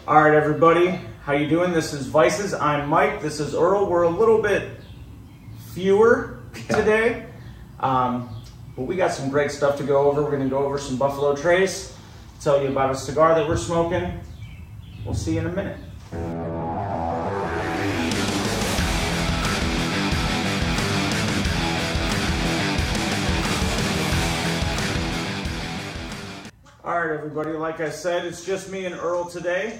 All right, everybody, how you doing? This is Vices. I'm Mike. This is Earl. We're a little bit fewer today, but we got some great stuff to go over. We're going to go over some Buffalo Trace, tell you about a cigar that we're smoking. We'll see you in a minute. All right, everybody, like I said, it's just me and Earl today.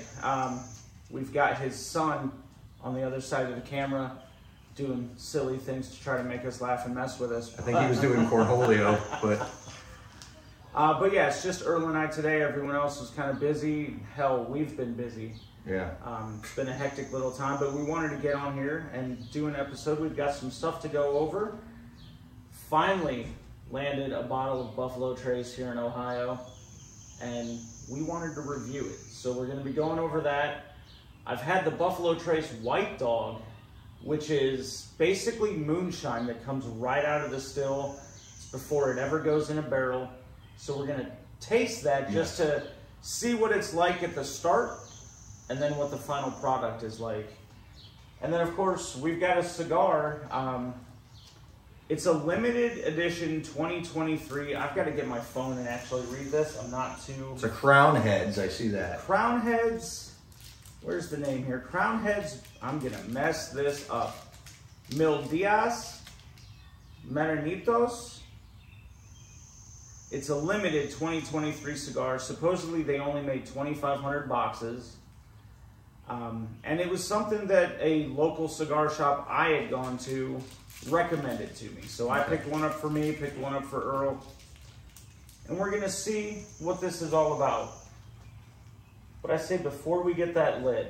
We've got his son on the other side of the camera doing silly things to try to make us laugh and mess with us. I think he was doing cornholio, but yeah, it's just Earl and I today. Everyone else was kind of busy. Hell, we've been busy. yeah. It's been a hectic little time, but we wanted to get on here and do an episode. We've got some stuff to go over. Finally landed a bottle of Buffalo Trace here in Ohio, and we wanted to review it. So we're going to be going over that. I've had the Buffalo Trace White Dog, which is basically moonshine that comes right out of the still before it ever goes in a barrel. So we're going to taste that just to see what it's like at the start and then what the final product is like. And then, of course, we've got a cigar. It's a limited edition 2023. I've got to get my phone and actually read this. I'm not too... It's a Crown Heads, I see that. Crown Heads... Where's the name here? Crown Heads, I'm going to mess this up. Mil Dias, Maranitos. It's a limited 2023 cigar. Supposedly they only made 2,500 boxes. And it was something that a local cigar shop I had gone to recommended to me. So I picked one up for me, picked one up for Earl. And we're going to see what this is all about. But I say before we get that lid,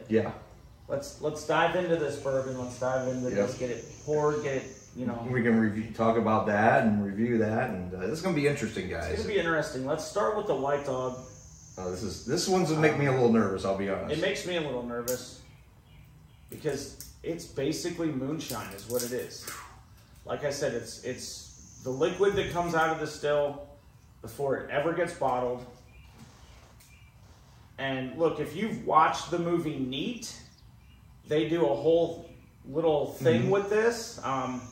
let's dive into this bourbon. Let's dive into this, get it poured, get it, you know. We can talk about that and review that, and this is gonna be interesting, guys. It's gonna be interesting. Let's start with the White Dog. This one's gonna make me a little nervous. I'll be honest. It makes me a little nervous because it's basically moonshine, is what it is. Like I said, it's the liquid that comes out of the still before it ever gets bottled. And look, if you've watched the movie Neat, they do a whole little thing with this.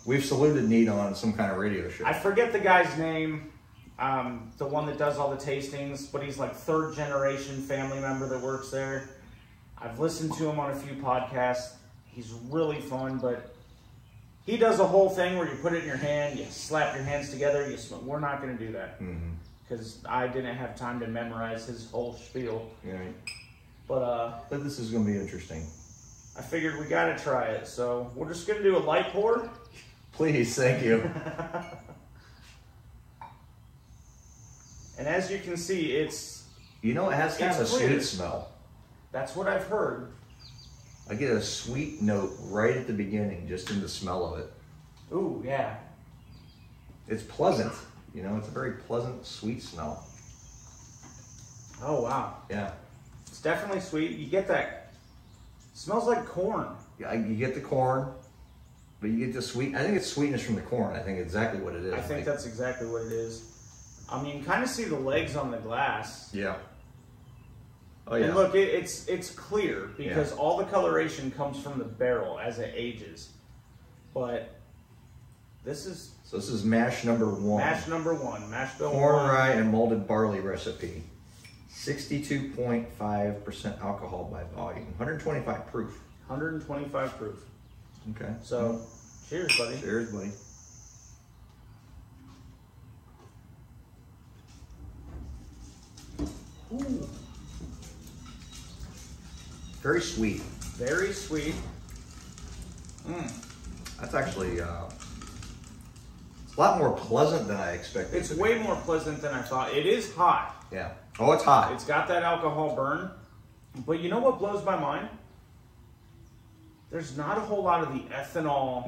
We've saluted Neat on some kind of radio show. I forget the guy's name, the one that does all the tastings, but he's like third generation family member that works there. I've listened to him on a few podcasts. He's really fun, but he does a whole thing where you put it in your hand, you slap your hands together, you smoke. We're not going to do that. Because I didn't have time to memorize his whole spiel. Yeah. But this is going to be interesting. I figured we got to try it. So we're just going to do a light pour. Please, thank you. And as you can see, it's... You know, it has kind of a sweet smell. That's what I've heard. I get a sweet note right at the beginning, just in the smell of it. Ooh, yeah. It's pleasant. You know, it's a very pleasant, sweet smell. Oh, wow. Yeah. It's definitely sweet. You get that. It smells like corn. Yeah, you get the corn, but you get the sweet. I think it's sweetness from the corn. I think exactly what it is. I think that's exactly what it is. I mean, you kind of see the legs on the glass. Yeah. Oh, yeah. And look, it's clear because all the coloration comes from the barrel as it ages. But this is... So this is mash number 1. Mash number 1. Mash bill 1. Corn, rye, and malted barley recipe. 62.5% alcohol by volume. 125 proof. 125 proof. Okay. So, cheers, buddy. Cheers, buddy. Ooh. Very sweet. Very sweet. That's actually... It's a lot more pleasant than I expected. It's way more pleasant than I thought. It is hot. Yeah. Oh, it's hot. It's got that alcohol burn. But you know what blows my mind? There's not a whole lot of the ethanol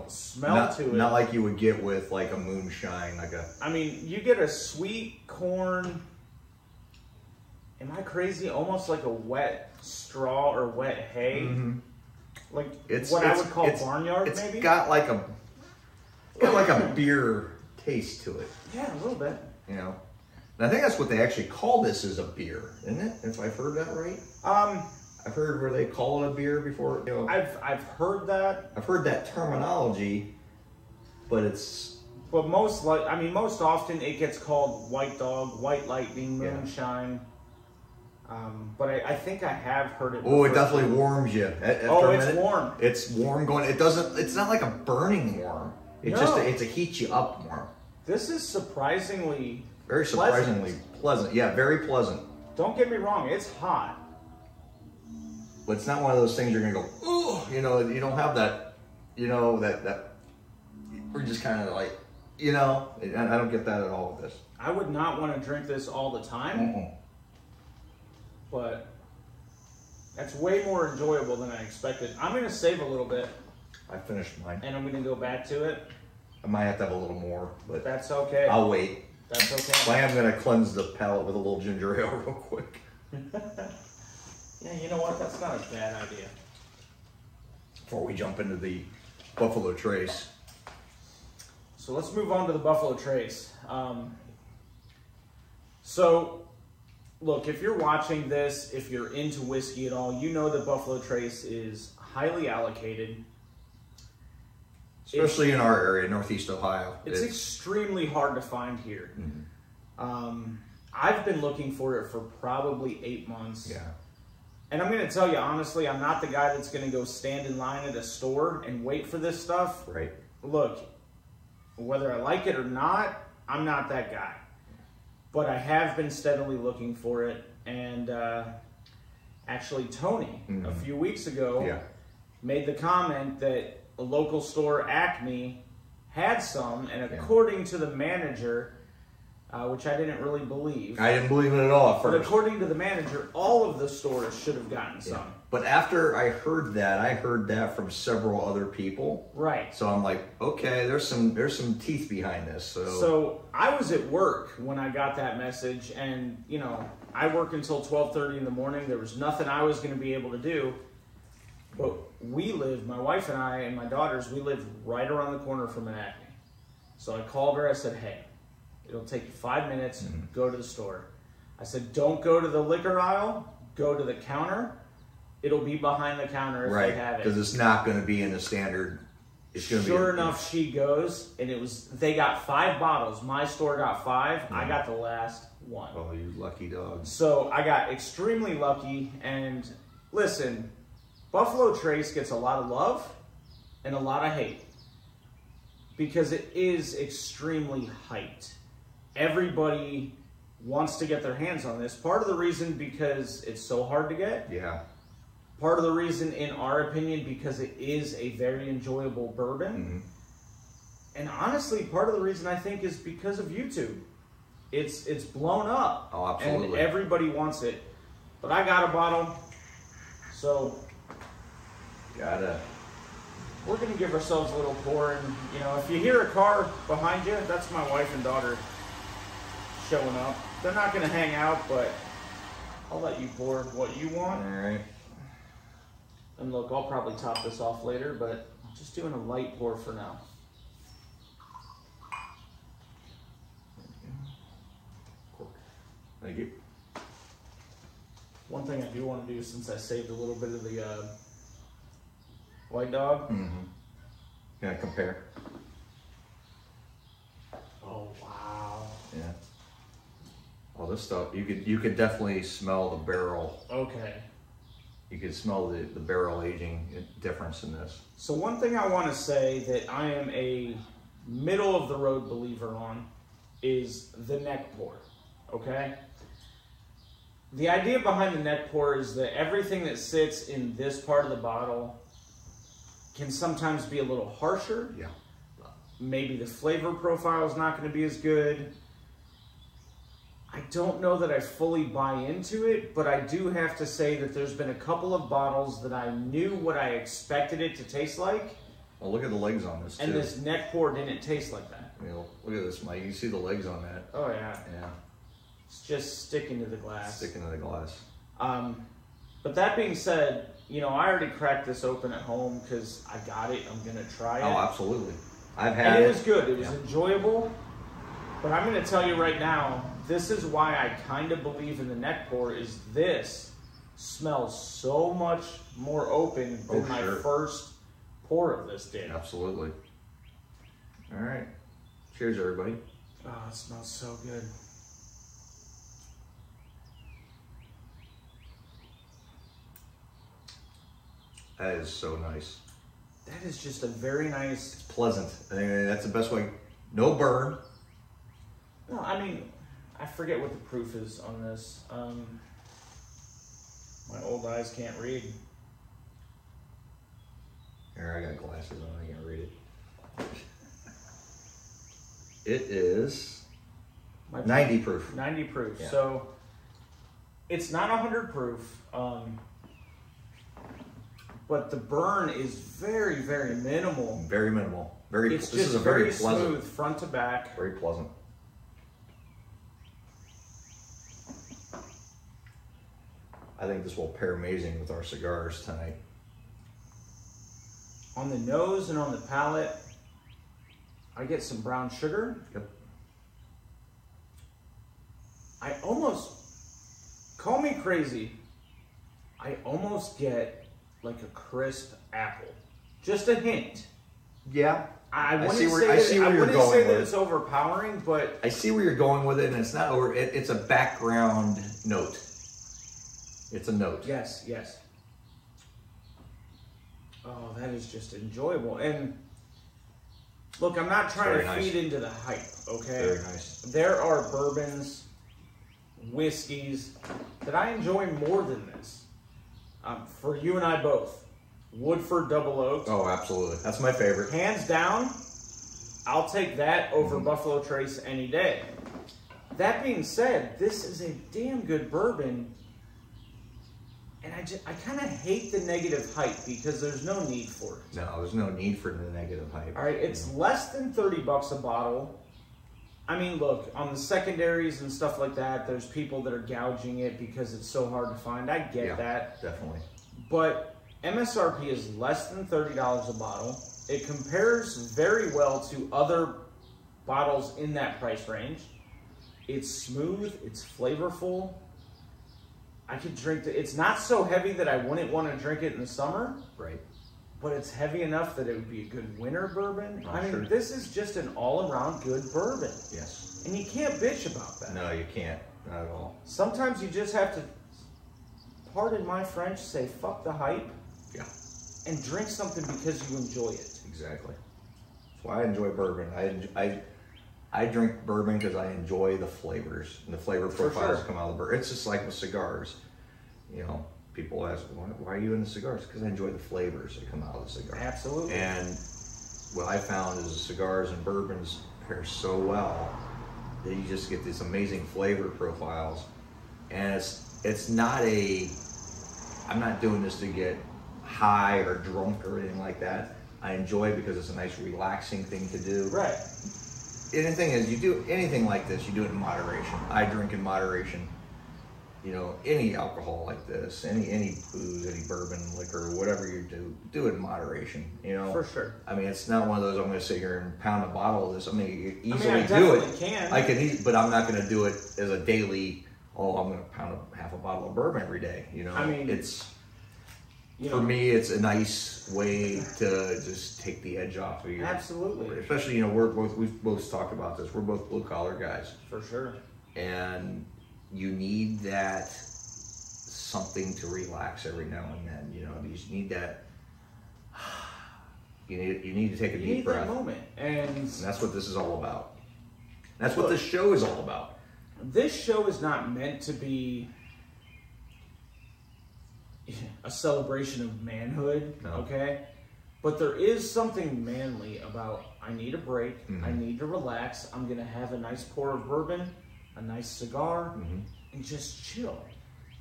smell to it. Not like you would get with like a moonshine, I mean, you get a sweet corn. Am I crazy? Almost like a wet straw or wet hay. Like what I would call barnyard, maybe? It's got like a beer taste to it. Yeah, a little bit. You know? And I think that's what they actually call this, is a beer, isn't it? If I've heard that right. I've heard where they call it a beer before. You know, I've heard that. I've heard that terminology, but most often it gets called White Dog, White Lightning, Moonshine. But I think I have heard it. Oh, it definitely warms you. It's warm. It's warm going. It doesn't. It's not like a burning warm. It's just it's a heat you up warm. This is surprisingly pleasant. Yeah, very pleasant. Don't get me wrong, it's hot. But it's not one of those things you're gonna go, oh, you know, you don't have that, you know, that we're just kind of like, you know, I don't get that at all with this. I would not want to drink this all the time, but that's way more enjoyable than I expected. I'm gonna save a little bit. I finished mine. And I'm gonna go back to it. I might have to have a little more, but that's okay. I'll wait. That's okay. I am gonna cleanse the palate with a little ginger ale real quick. Yeah, you know what? That's not a bad idea. Before we jump into the Buffalo Trace. So let's move on to the Buffalo Trace. So, look, if you're watching this, if you're into whiskey at all, you know that Buffalo Trace is highly allocated. Especially in our area, Northeast Ohio. It's extremely hard to find here. I've been looking for it for probably 8 months. Yeah. And I'm going to tell you, honestly, I'm not the guy that's going to go stand in line at a store and wait for this stuff. Right. Look, whether I like it or not, I'm not that guy. But I have been steadily looking for it. And actually, Tony, a few weeks ago, made the comment that a local store, Acme, had some, and according to the manager, which I didn't really believe. I didn't believe it at all at first. But according to the manager, all of the stores should have gotten some. But after I heard that from several other people. Right. So I'm like, okay, there's some teeth behind this. So I was at work when I got that message, and you know, I work until 12:30 in the morning. There was nothing I was going to be able to do. But my wife and I and my daughters, we live right around the corner from an Acme. So I called her, I said, hey, it'll take you 5 minutes, go to the store. I said, don't go to the liquor aisle, go to the counter. It'll be behind the counter if they have it. Because it's not going to be in the standard. Sure enough, she goes, and they got 5 bottles. My store got 5. I got the last one. Oh, you lucky dog. So I got extremely lucky, and listen, Buffalo Trace gets a lot of love and a lot of hate because it is extremely hyped. Everybody wants to get their hands on this. Part of the reason because it's so hard to get. Yeah. Part of the reason, in our opinion, because it is a very enjoyable bourbon. And honestly, part of the reason I think is because of YouTube. It's blown up. Oh, absolutely. And everybody wants it. But I got a bottle, so we're gonna give ourselves a little pour, and you know, if you hear a car behind you, that's my wife and daughter showing up. They're not gonna hang out, but I'll let you pour what you want. All right. And look, I'll probably top this off later, but I'm just doing a light pour for now. Thank you. One thing I do want to do, since I saved a little bit of the White Dog. Yeah, compare. Oh wow. Yeah. Oh, this stuff you could definitely smell the barrel. Okay. You could smell the barrel aging difference in this. So one thing I want to say that I am a middle of the road believer on is the neck pour. Okay. The idea behind the neck pour is that everything that sits in this part of the bottle can sometimes be a little harsher. Yeah. Maybe the flavor profile is not going to be as good. I don't know that I fully buy into it, but I do have to say that there's been a couple of bottles that I knew what I expected it to taste like. Well, look at the legs on this, and this neck pour didn't taste like that. You know, look at this, Mike. You can see the legs on that. Oh, yeah. Yeah. It's just sticking to the glass. Sticking to the glass. But that being said, you know, I already cracked this open at home because I got it. I'm going to try it. Oh, absolutely. I've had it. And it was good. It was enjoyable. But I'm going to tell you right now, this is why I kind of believe in the neck pour, is this smells so much more open than my first pour of this did. Absolutely. All right. Cheers, everybody. Oh, it smells so good. That is so nice. That is just a very nice... It's pleasant. I think that's the best way. No burn. No, I mean, I forget what the proof is on this. My old eyes can't read. Here, I got glasses on. I can't read it. It is 90 proof. 90 proof. Yeah. So it's not 100 proof, but the burn is very, very minimal. Very minimal. Very. It's this just is a very smooth pleasant, front to back. very pleasant. I think this will pair amazing with our cigars tonight. On the nose and on the palate, I get some brown sugar. Yep. I almost, call me crazy, I almost get like a crisp apple. Just a hint. Yeah. I wouldn't see where say you're going that with it's overpowering, but I see where you're going with it, and it's not over. It's a background note. It's a note. yes, yes. Oh, that is just enjoyable. And look, I'm not trying to feed into the hype, okay? Very nice. There are bourbons, whiskeys that I enjoy more than this. For you and I both. Woodford Double Oaked. Oh, absolutely. That's my favorite. Hands down, I'll take that over Buffalo Trace any day. That being said, this is a damn good bourbon. And I kind of hate the negative hype because there's no need for it. No, there's no need for the negative hype. All right, it's less than $30 a bottle. I mean, look, on the secondaries and stuff like that, there's people that are gouging it because it's so hard to find. I get that. Definitely. But MSRP is less than $30 a bottle. It compares very well to other bottles in that price range. It's smooth, it's flavorful. I could drink it. It's not so heavy that I wouldn't want to drink it in the summer. Right. But it's heavy enough that it would be a good winter bourbon. I mean, sure. this is just an all-around good bourbon. Yes. And you can't bitch about that. No, you can't. Not at all. Sometimes you just have to, pardon my French, say fuck the hype. Yeah. And drink something because you enjoy it. Exactly. That's why I enjoy bourbon. I drink bourbon because I enjoy the flavors and the flavor profiles that come out of the bourbon. It's just like with cigars. You know, people ask, why are you into cigars? Because I enjoy the flavors that come out of the cigar. Absolutely. And what I found is the cigars and bourbons pair so well that you just get these amazing flavor profiles. And it's not I'm not doing this to get high or drunk or anything like that. I enjoy it because it's a nice relaxing thing to do. Right. And the thing is, you do anything like this, you do it in moderation. I drink in moderation. You know, any alcohol like this, any booze, any bourbon, liquor, whatever you do it in moderation. You know, For sure. I mean, it's not one of those I'm going to sit here and pound a bottle of this. I mean, you easily I do definitely it. can. I can, but I'm not going to do it as a daily. Oh, I'm going to pound half a bottle of bourbon every day. You know, I mean, for me, it's a nice way to just take the edge off of you. Absolutely. Especially, you know, we've both talked about this. We're both blue collar guys. For sure. And you need that something to relax every now and then. You know, you just need that. You need to take a deep breath. That moment, and that's what this is all about. That's what this show is all about. This show is not meant to be a celebration of manhood, okay? But there is something manly about, I need a break, I need to relax, I'm gonna have a nice pour of bourbon, a nice cigar, and just chill.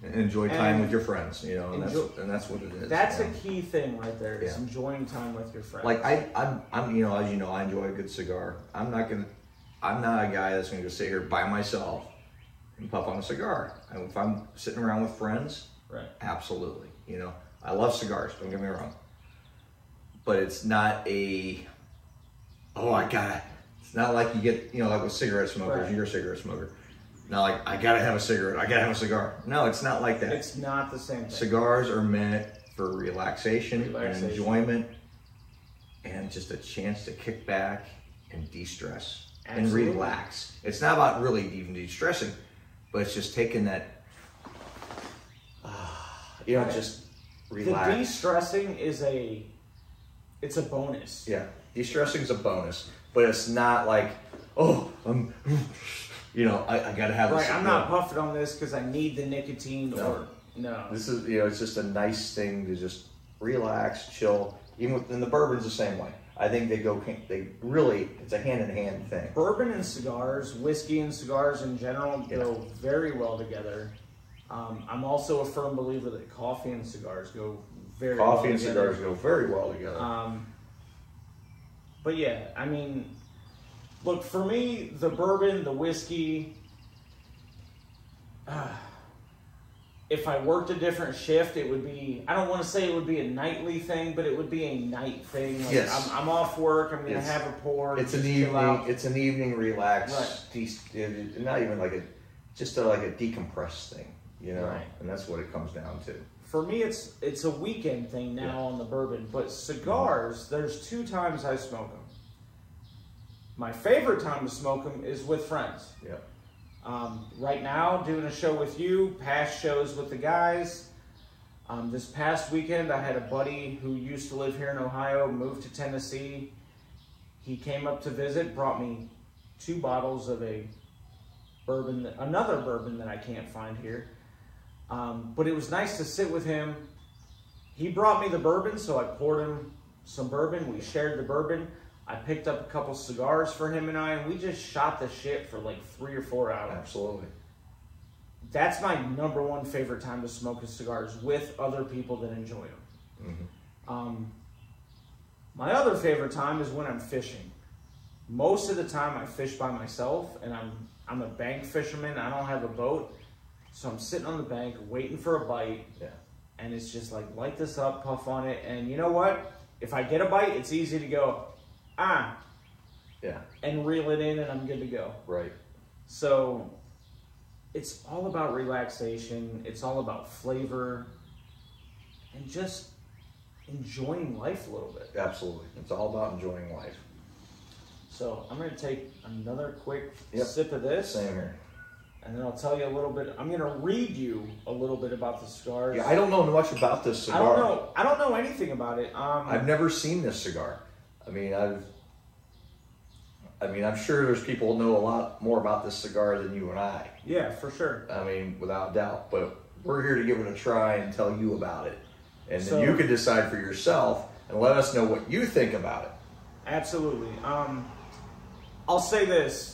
And enjoy time with your friends, you know, and that's what it is. That's a key thing right there, is enjoying time with your friends. Like I'm, you know, as you know, I enjoy a good cigar. I'm not a guy that's gonna go sit here by myself and puff on a cigar. And if I'm sitting around with friends, right. Absolutely. You know, I love cigars, don't get me wrong. But it's not it's not like you get, you know, like with cigarette smokers, you're a cigarette smoker. Not like, I gotta have a cigarette, I gotta have a cigar. No, it's not like that. It's not the same thing. Cigars are meant for relaxation and enjoyment and just a chance to kick back and de-stress and relax. It's not about really even de-stressing, but it's just taking that, just relax. The de-stressing it's a bonus. Yeah, de-stressing is a bonus, but it's not like, oh, I gotta have this. Right, I'm not puffing on this because I need the nicotine No. This is, it's just a nice thing to just relax, chill. Even within the bourbon's the same way. I think it's a hand-in-hand thing. Bourbon and cigars, whiskey and cigars in general go very well together. I'm also a firm believer that coffee and cigars go very well together. Coffee and cigars go very well together. But yeah, I mean, look, for me, the bourbon, the whiskey, if I worked a different shift, it would be, I don't want to say it would be a nightly thing, but it would be a night thing. Like yes. I'm off work, I'm going to have a pour. It's an evening relax, right. Not even like a decompress thing, right. And that's what it comes down to. For me, it's a weekend thing now on the bourbon, but cigars, there's 2 times I smoke them. My favorite time to smoke them is with friends. Yeah. Right now, doing a show with you, past shows with the guys. This past weekend, I had a buddy who used to live here in Ohio, moved to Tennessee. He came up to visit, brought me 2 bottles of another bourbon that I can't find here. But it was nice to sit with him. He brought me the bourbon, so I poured him some bourbon. We shared the bourbon. I picked up a couple cigars for him and we just shot the shit for like 3 or 4 hours. Absolutely. That's my #1 favorite time to smoke cigars, with other people that enjoy them. Mm-hmm. My other favorite time is when I'm fishing. Most of the time I fish by myself, and I'm a bank fisherman. I don't have a boat. So I'm sitting on the bank waiting for a bite. Yeah. And it's just like, light this up, puff on it. And you know what? If I get a bite, it's easy to go, yeah, and reel it in, and I'm good to go. Right. So it's all about relaxation. It's all about flavor and just enjoying life a little bit. Absolutely. It's all about enjoying life. So I'm going to take another quick sip of this. Same here. And then I'll tell you a little bit. I'm going to read you a little bit about the cigars. Yeah, I don't know much about this cigar. I don't know anything about it. I've never seen this cigar. I mean, I'm sure there's people who know a lot more about this cigar than you and I. Yeah, for sure. I mean, without doubt. But we're here to give it a try and tell you about it. And then you can decide for yourself and let us know what you think about it. Absolutely. I'll say this.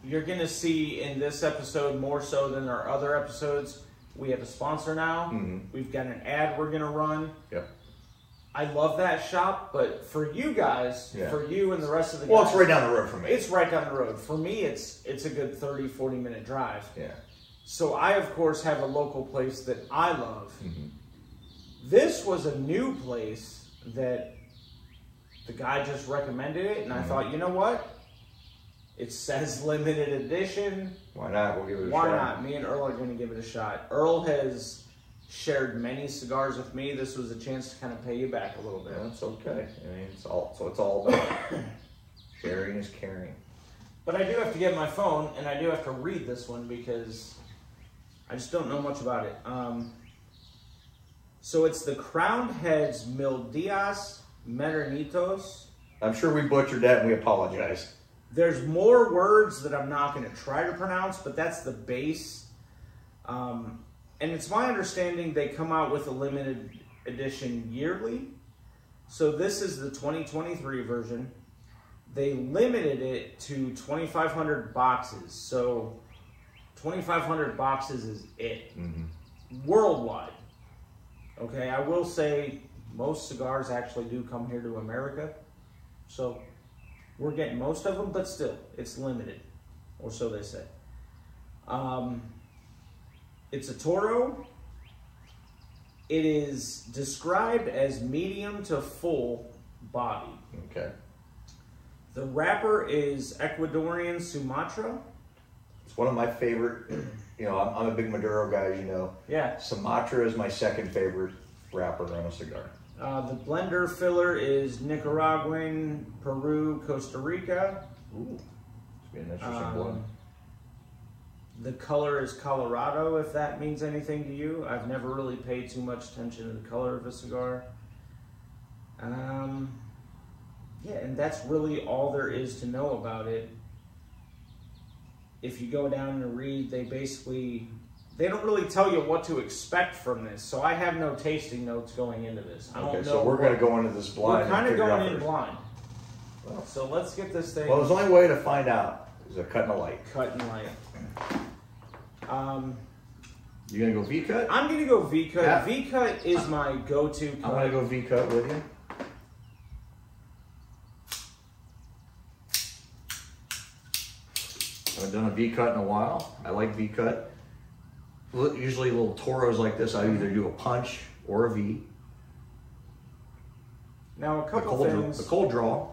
You're going to see in this episode, more so than our other episodes, we have a sponsor now. Mm-hmm. We've got an ad we're going to run. Yep. I love that shop, but for you guys, for you and the rest of the guys... Well, it's right down the road from me. It's right down the road. For me, it's a good 30, 40-minute drive. Yeah. So I, of course, have a local place that I love. Mm-hmm. This was a new place that the guy just recommended it, and I thought, you know what? It says limited edition. Why not? We'll give it a shot. Why not? Me and Earl are going to give it a shot. Earl has shared many cigars with me. This was a chance to kind of pay you back a little bit. That's okay. I mean, it's all about sharing is caring. But I do have to get my phone, and I do have to read this one because I just don't know much about it. So it's the Crowned Heads Mil Dias Modernitos. I'm sure we butchered that, and we apologize. There's more words that I'm not going to try to pronounce, but that's the base. And it's my understanding they come out with a limited edition yearly. So this is the 2023 version. They limited it to 2,500 boxes. So 2,500 boxes is it. Mm-hmm. Worldwide. Okay, I will say most cigars actually do come here to America. So we're getting most of them, but still, it's limited. Or so they say. It's a Toro. It is described as medium to full body. Okay. The wrapper is Ecuadorian Sumatra. It's one of my favorite. You know, I'm a big Maduro guy, as you know. Yeah. Sumatra is my second favorite wrapper on a cigar. The blender filler is Nicaraguan, Peru, Costa Rica. Ooh, it's been an interesting blend. The color is Colorado, if that means anything to you. I've never really paid too much attention to the color of a cigar. Yeah, and that's really all there is to know about it. If you go down and read, they don't really tell you what to expect from this. So I have no tasting notes going into this. I don't know. So we're going to go into this blind. We're kind of going in blind. Well, so let's get this thing. Well, there's only way to find out is a cut and a light. Cut and light. You gonna go V cut? I'm gonna go V cut. Yeah. V cut is my go-to cut. I'm gonna go V cut with you. I haven't done a V cut in a while. I like V cut. Usually little Toros like this, I either do a punch or a V. Now a couple things. The cold draw.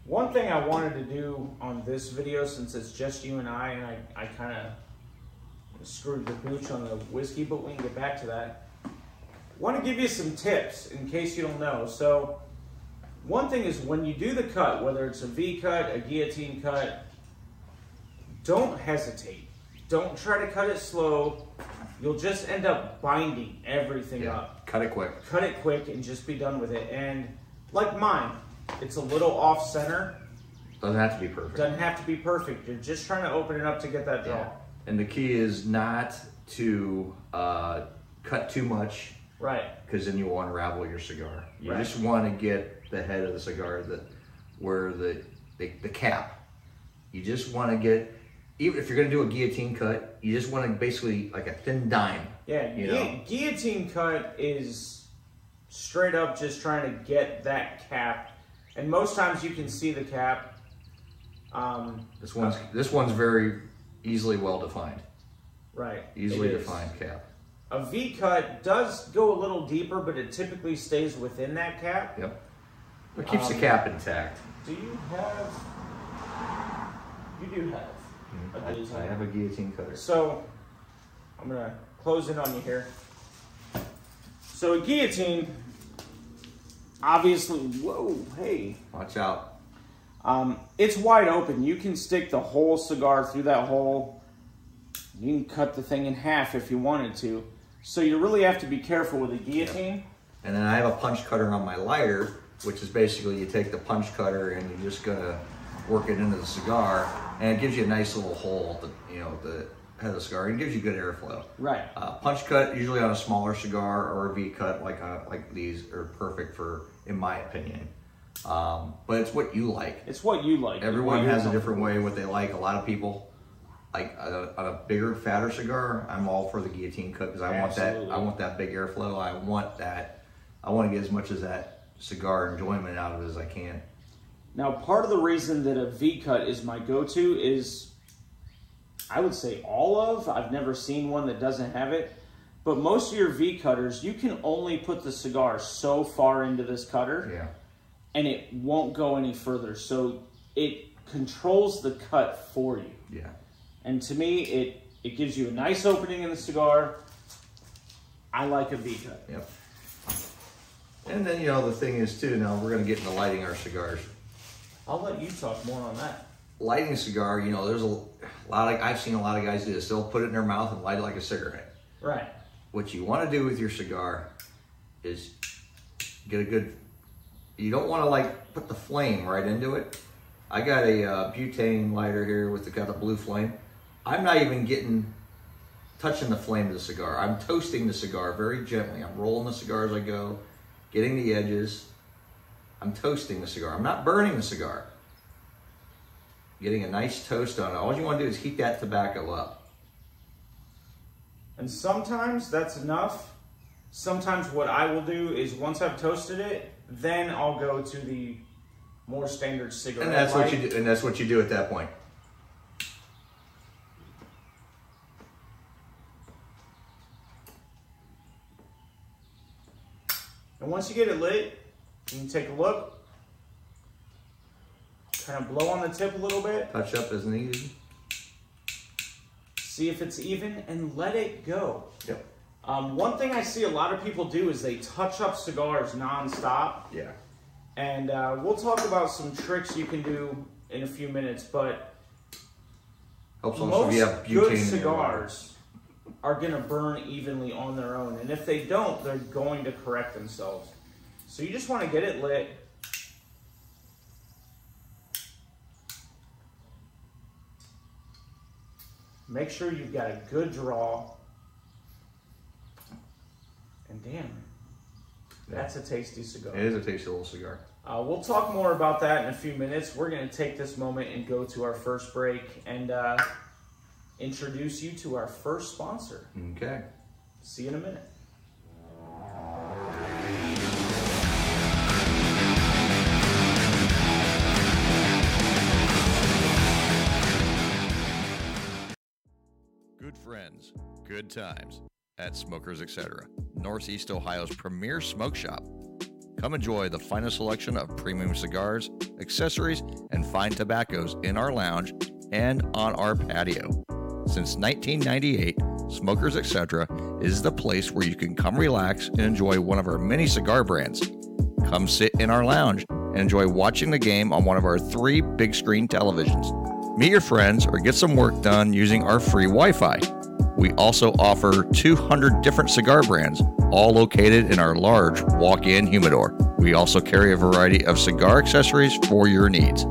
One thing I wanted to do on this video, since it's just you and I kind of screwed the pooch on the whiskey, but we can get back to that. I want to give you some tips in case you don't know. So one thing is when you do the cut, whether it's a V cut, a guillotine cut, don't hesitate. Don't try to cut it slow. You'll just end up binding everything up. Cut it quick. Cut it quick and just be done with it. And like mine, it's a little off center. Doesn't have to be perfect. Doesn't have to be perfect. You're just trying to open it up to get that draw. Yeah. And the key is not to cut too much. Right. Because then you will unravel your cigar. You Right. just want to get the head of the cigar, where the cap. You just want to get, even if you're going to do a guillotine cut, you just want to basically like a thin dime. Yeah, guillotine cut is straight up just trying to get that cap. And most times you can see the cap. This one's very easily well defined. Right. Easily defined cap. A V cut does go a little deeper, but it typically stays within that cap. Yep. It keeps the cap intact. Do you have? You do have. I have a guillotine cutter. So I'm gonna close in on you here. So a guillotine, obviously, whoa, hey. Watch out. It's wide open. You can stick the whole cigar through that hole. You can cut the thing in half if you wanted to. So you really have to be careful with a guillotine. Yep. And then I have a punch cutter on my lighter, which is basically you take the punch cutter and you're just gonna work it into the cigar, and it gives you a nice little hole at the head of the cigar. It gives you good airflow. Right. Punch cut usually on a smaller cigar or a V cut like these are perfect for, in my opinion. But it's what you like. It's what you like. Everyone has a different way what they like. A lot of people like on a bigger, fatter cigar. I'm all for the guillotine cut because I want that. I want that big airflow. I want that. I want to get as much as that cigar enjoyment out of it as I can. Now, part of the reason that a V cut is my go-to is, I would say I've never seen one that doesn't have it, but most of your V cutters, you can only put the cigar so far into this cutter. Yeah. And it won't go any further. So it controls the cut for you. Yeah. And to me, it gives you a nice opening in the cigar. I like a V cut. Yep. And then, the thing is too, now we're going to get into lighting our cigars. I'll let you talk more on that. Lighting a cigar, there's a lot of, I've seen a lot of guys do this. They'll put it in their mouth and light it like a cigarette. Right. What you want to do with your cigar is get a good, you don't want to put the flame right into it. I got a butane lighter here got the blue flame. I'm not even touching the flame of the cigar. I'm toasting the cigar very gently. I'm rolling the cigar as I go, getting the edges. I'm toasting the cigar. I'm not burning the cigar. Getting a nice toast on it. All you want to do is heat that tobacco up. And sometimes that's enough. Sometimes what I will do is once I've toasted it, then I'll go to the more standard cigarette. And that's what you do. And that's what you do at that point. And once you get it lit, you can take a look. Kind of blow on the tip a little bit. Touch up isn't easy. see if it's even, and let it go. Yep. One thing I see a lot of people do is they touch up cigars nonstop. Yeah. And we'll talk about some tricks you can do in a few minutes, but most good cigars are going to burn evenly on their own. And if they don't, they're going to correct themselves. So you just want to get it lit. Make sure you've got a good draw. And damn, that's a tasty cigar. It is a tasty little cigar. We'll talk more about that in a few minutes. We're going to take this moment and go to our first break and introduce you to our first sponsor. Okay. See you in a minute. Good friends, good times at Smokers Etc., Northeast Ohio's premier smoke shop. Come enjoy the finest selection of premium cigars, accessories, and fine tobaccos in our lounge and on our patio. Since 1998, Smokers Etc. is the place where you can come relax and enjoy one of our many cigar brands. Come sit in our lounge and enjoy watching the game on one of our 3 big screen televisions. Meet your friends or get some work done using our free Wi-Fi. We also offer 200 different cigar brands, all located in our large walk-in humidor. We also carry a variety of cigar accessories for your needs.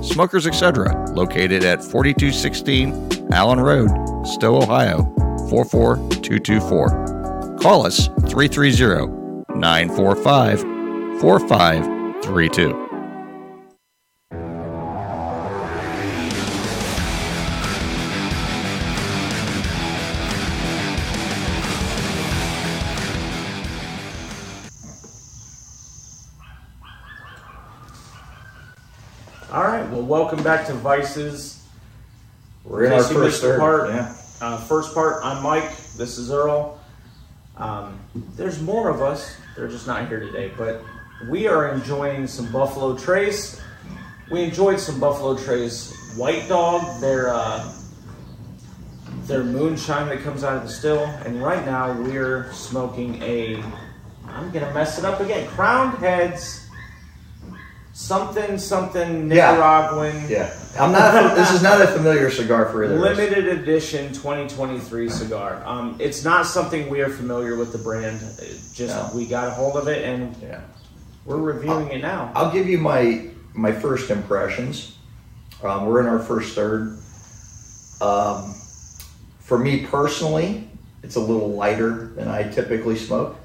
Smokers Etc., located at 4216 Allen Road, Stowe, Ohio, 44224. Call us 330-945-4532. All right, well, welcome back to Vices. We're in our first third. Part, yeah. First part, I'm Mike. This is Earl. There's more of us. They're just not here today, but we are enjoying some Buffalo Trace. We enjoyed some Buffalo Trace White Dog, their moonshine that comes out of the still, and right now we're smoking I'm gonna mess it up again, Crowned Heads. Something Nicaraguan. Yeah. This is not a familiar cigar for either of us. Limited edition 2023 cigar. It's not something we are familiar with the brand. We got a hold of it and we're reviewing it now. I'll give you my first impressions. We're in our first third. For me personally, it's a little lighter than I typically smoke,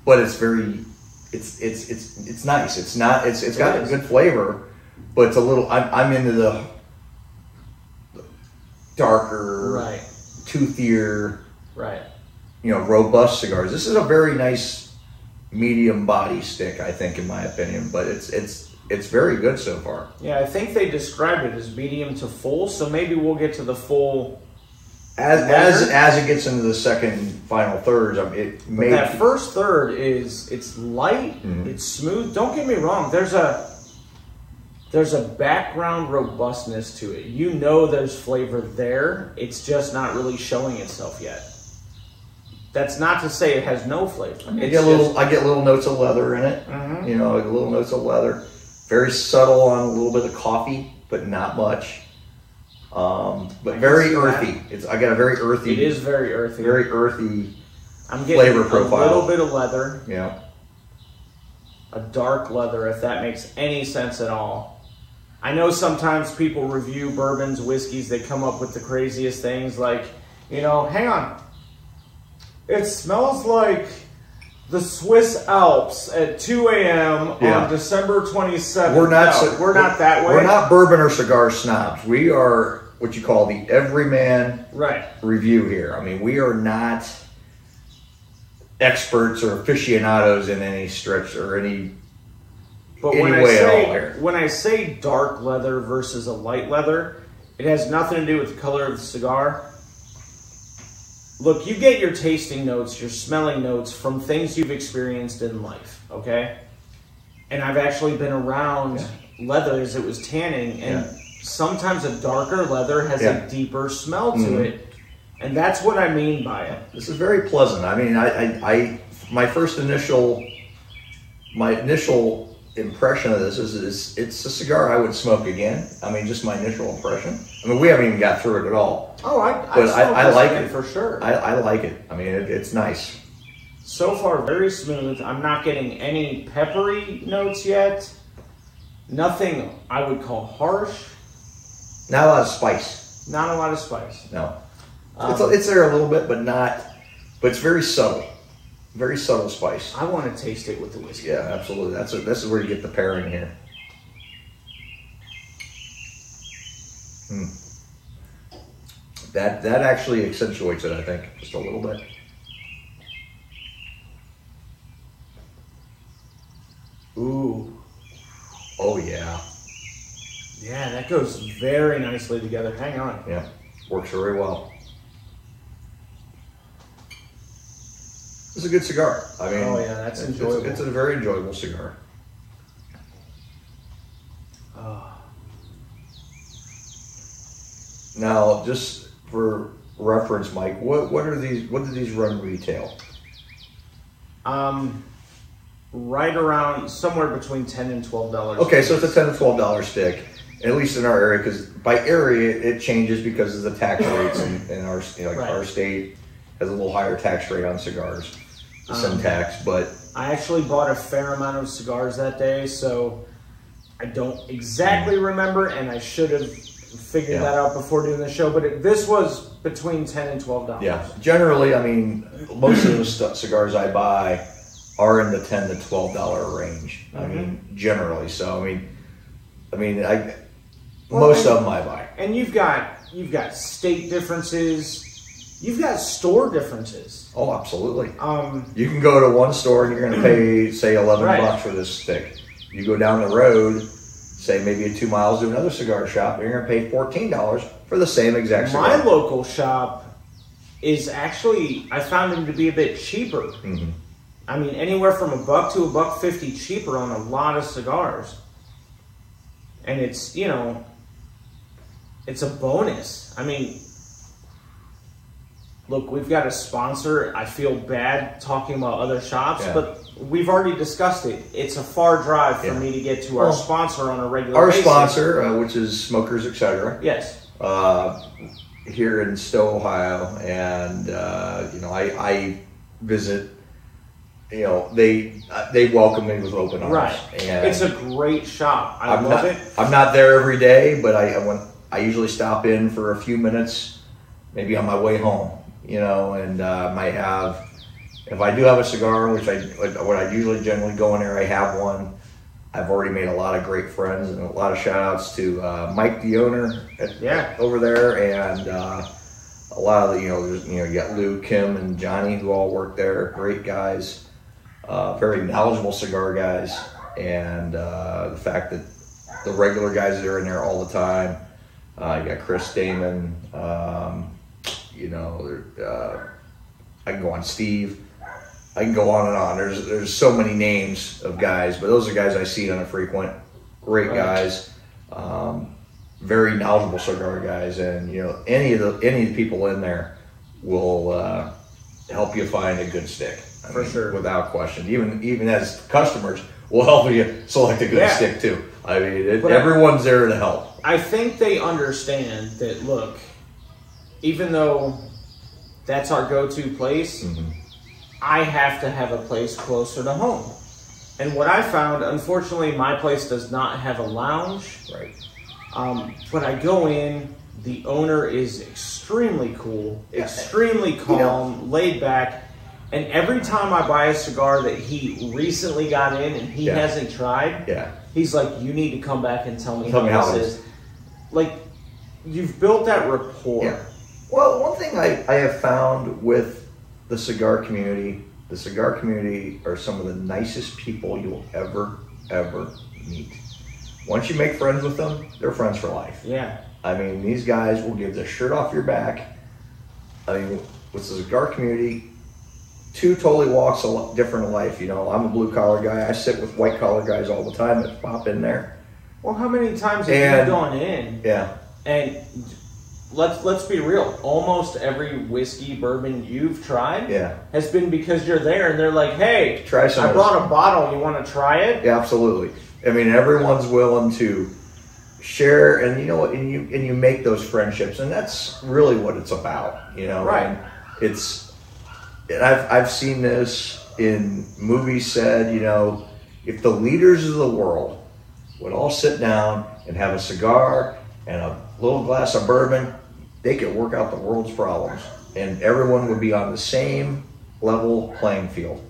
but it's very. It's nice. It's got a good flavor, but it's a little. I'm into the darker, toothier, robust cigars. This is a very nice medium body stick, I think, in my opinion. But it's very good so far. Yeah, I think they described it as medium to full. So maybe we'll get to the full. As it gets into the second final thirds, that first third it's light, it's smooth. Don't get me wrong. There's a background robustness to it. There's flavor there. It's just not really showing itself yet. That's not to say it has no flavor. I get little notes of leather in it. Mm-hmm. Little notes of leather. Very subtle on a little bit of coffee, but not much. But very earthy. I got a very earthy. It is very earthy. Very earthy. I'm getting flavor profile. A little bit of leather. Yeah. A dark leather, if that makes any sense at all. I know sometimes people review bourbons, whiskeys, they come up with the craziest things like, hang on. It smells like the Swiss Alps at 2 a.m. on December 27th. We're not that way. We're not bourbon or cigar snobs. We are what you call the everyman review here. I mean, we are not experts or aficionados in any stretch or any way at all here. When I say dark leather versus a light leather, it has nothing to do with the color of the cigar. Look, you get your tasting notes, your smelling notes from things you've experienced in life, okay? And I've actually been around leather as it was tanning, and sometimes a darker leather has a deeper smell to it And that's what I mean by it. This is very pleasant. I mean, my initial impression of this is it's a cigar I would smoke again. I mean, just my initial impression. I mean, we haven't even got through it at all. Oh, I like it for sure. I like it. I mean, it's nice. So far, very smooth. I'm not getting any peppery notes yet. Nothing I would call harsh. Not a lot of spice. Not a lot of spice. No. It's there a little bit, but it's very subtle. Very subtle spice. I want to taste it with the whiskey. Yeah, absolutely. This is where you get the pairing here. That actually accentuates it, I think, just a little bit. Ooh. Oh yeah. Yeah, that goes very nicely together. Hang on. Yeah, works very well. It's a good cigar. I mean, oh yeah, that's enjoyable. It's a very enjoyable cigar. Now, just for reference, Mike, what do these run retail? Right around somewhere between $10 and $12. Okay, so it's a $10 to $12 stick, at least in our area, because by area it changes because of the tax rates, and our our state has a little higher tax rate on cigars, the sin tax. But I actually bought a fair amount of cigars that day, so I don't exactly remember, and I should have figured that out before doing the show. But this was between $10 and $12. Yeah, generally, I mean, most of the cigars I buy are in the $10 to $12 range. I mean, generally. So I mean, most of them I buy. And you've got state differences. You've got store differences. Oh, absolutely. You can go to one store and you're going to pay, say, $11 for this stick. You go down the road, say maybe 2 miles to another cigar shop, and you're going to pay $14 for the same exact cigar. My local shop is actually, I found them to be a bit cheaper. Mm-hmm. I mean, anywhere from $1 to $1.50 cheaper on a lot of cigars. And it's, it's a bonus. I mean, look, we've got a sponsor. I feel bad talking about other shops, but we've already discussed it. It's a far drive for me to get to our sponsor on a regular basis. Our sponsor, which is Smokers, Etc. Yes. Here in Stowe, Ohio, and I visit. They welcome me with open arms. Right. And it's a great shop. I love it. I'm not there every day, but I usually stop in for a few minutes, maybe on my way home. And might have, if I do have a cigar, which I usually generally go in there, I have one. I've already made a lot of great friends, and a lot of shout outs to Mike, the owner over there, and a lot of the, you got Lou, Kim, and Johnny who all work there. Great guys, very knowledgeable cigar guys, and the fact that the regular guys that are in there all the time. You got Chris Damon, I can go on Steve. I can go on and on. There's so many names of guys, but those are guys I see on a frequent. Great guys, very knowledgeable cigar guys, and any of the people in there will help you find a good stick. For sure, without question. Even as customers, will help you select a good stick too. I mean, everyone's there to help. I think they understand that. Look, even though that's our go-to place. I have to have a place closer to home. And what I found, unfortunately, my place does not have a lounge. Right. But I go in, the owner is extremely cool, extremely calm, laid back. And every time I buy a cigar that he recently got in and he hasn't tried, he's like, you need to come back and tell me how this is. Like, you've built that rapport. Yeah. Well, one thing I have found with the cigar community are some of the nicest people you'll ever meet. Once you make friends with them, they're friends for life. Yeah. I mean, these guys will give the shirt off your back. I mean, with the cigar community, two totally walks different in life. I'm a blue collar guy. I sit with white collar guys all the time that pop in there. Well, how many times have you gone in? Yeah. And let's be real. Almost every whiskey bourbon you've tried Yeah. has been because you're there and they're like, hey, Try some I of this. brought a bottle. You want to try it? Yeah, absolutely. I mean, everyone's willing to share, and you know what, and you make those friendships, and that's really what it's about, you know. Right. And I've seen this in movies said, you know, if the leaders of the world would all sit down and have a cigar and a little glass of bourbon, they could work out the world's problems, and everyone would be on the same level playing field.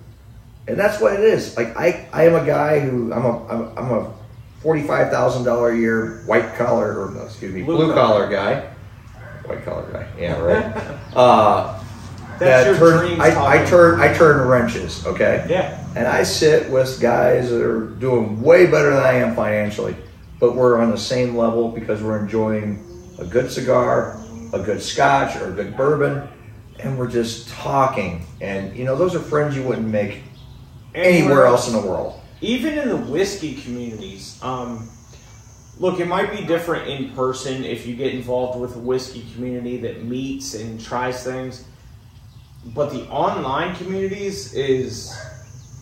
And that's what it is. Like I am a guy who I'm a $45,000 a year white collar, or no, excuse me, blue collar guy. White collar guy. Yeah, right. That's your dreams. I turn wrenches, okay? Yeah. And I sit with guys that are doing way better than I am financially, but we're on the same level because we're enjoying a good cigar, a good scotch, or a good bourbon, and we're just talking. And you know, those are friends you wouldn't make anywhere else in the world. Even in the whiskey communities, look, it might be different in person if you get involved with a whiskey community that meets and tries things. But the online communities is,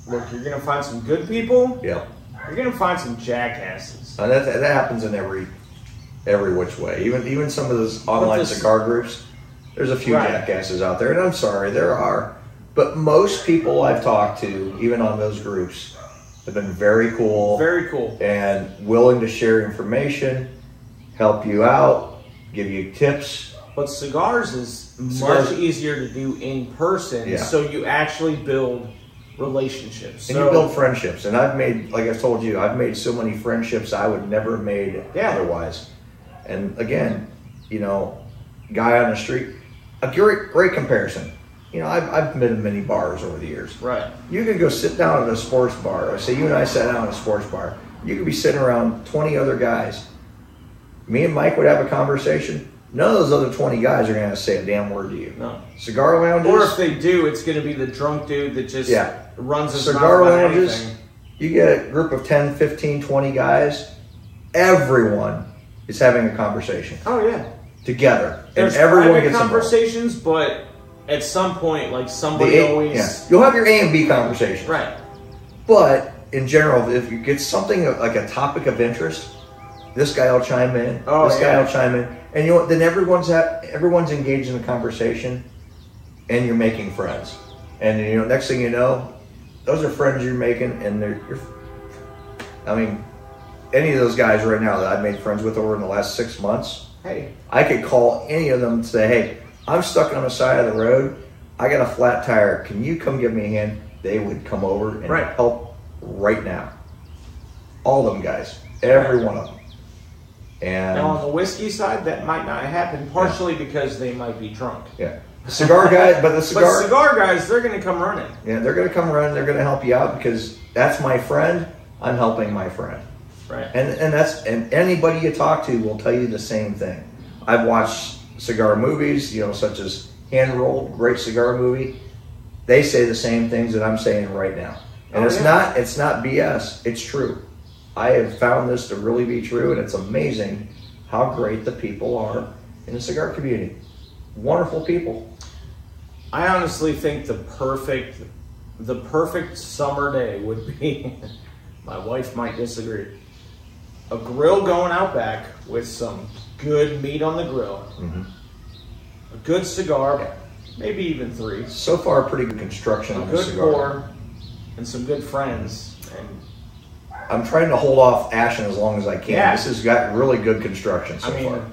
look, you're going to find some good people. Yeah. You're going to find some jackasses. And that happens in every which way. Even some of those online cigar groups, there's a few jackasses out there. And I'm sorry, there are. But most people I've talked to, even on those groups, have been very cool. Very cool. And willing to share information, help you out, give you tips. But cigars is much easier to do in person, so you actually build relationships. And you build friendships. And I've made, like I told you, I've made so many friendships I would never have made otherwise. And again, you know, guy on the street, a great comparison. You know, I've been in many bars over the years. Right. You could go sit down at a sports bar. Say you and I sat down at a sports bar. You could be sitting around 20 other guys. Me and Mike would have a conversation. None of those other 20 guys are going to say a damn word to you. No. Cigar lounges. Or if they do, it's going to be the drunk dude that just runs his cigar mouth about lounges. anything. You get a group of 10, 15, 20 guys. Everyone is having a conversation. Oh, yeah. Together. There's and everyone private gets conversations, but at some point, like somebody always... Yeah. You'll have your A and B conversations. Right. But in general, if you get something like a topic of interest, this guy will chime in, this guy will chime in. And you know what? Then everyone's engaged in the conversation, and you're making friends. And you know, next thing you know, those are friends you're making, and I mean, any of those guys right now that I've made friends with over in the last 6 months, hey, I could call any of them and say, hey, I'm stuck on the side of the road. I got a flat tire. Can you come give me a hand? They would come over and help right now. All of them guys, every one of them. And now on the whiskey side, that might not happen, partially because they might be drunk. Yeah. The cigar guy, but cigar guys, they're going to come running. Yeah, they're going to come running. They're going to help you out because that's my friend. I'm helping my friend. Right. And anybody you talk to will tell you the same thing. I've watched cigar movies, you know, such as Hand Rolled, great cigar movie. They say the same things that I'm saying right now. And it's not BS. It's true. I have found this to really be true, and it's amazing how great the people are in the cigar community. Wonderful people. I honestly think the perfect summer day would be, my wife might disagree, a grill going out back with some good meat on the grill, a good cigar, maybe even 3. So far, pretty good construction on the cigar. A good pour, and some good friends. And I'm trying to hold off ashing as long as I can. Yeah. This has got really good construction so far.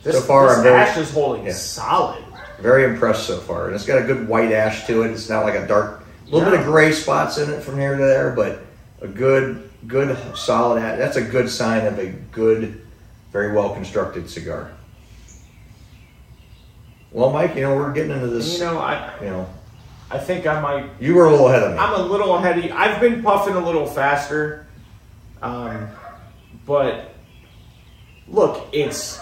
This ash is holding solid. Very impressed so far. And it's got a good white ash to it. It's not like a dark, little bit of gray spots in it from here to there, but a good solid ash. That's a good sign of a good, very well constructed cigar. Well, Mike, you know, we're getting into this. I think I might. You were a little ahead of me. I'm a little ahead of you. I've been puffing a little faster. But look, it's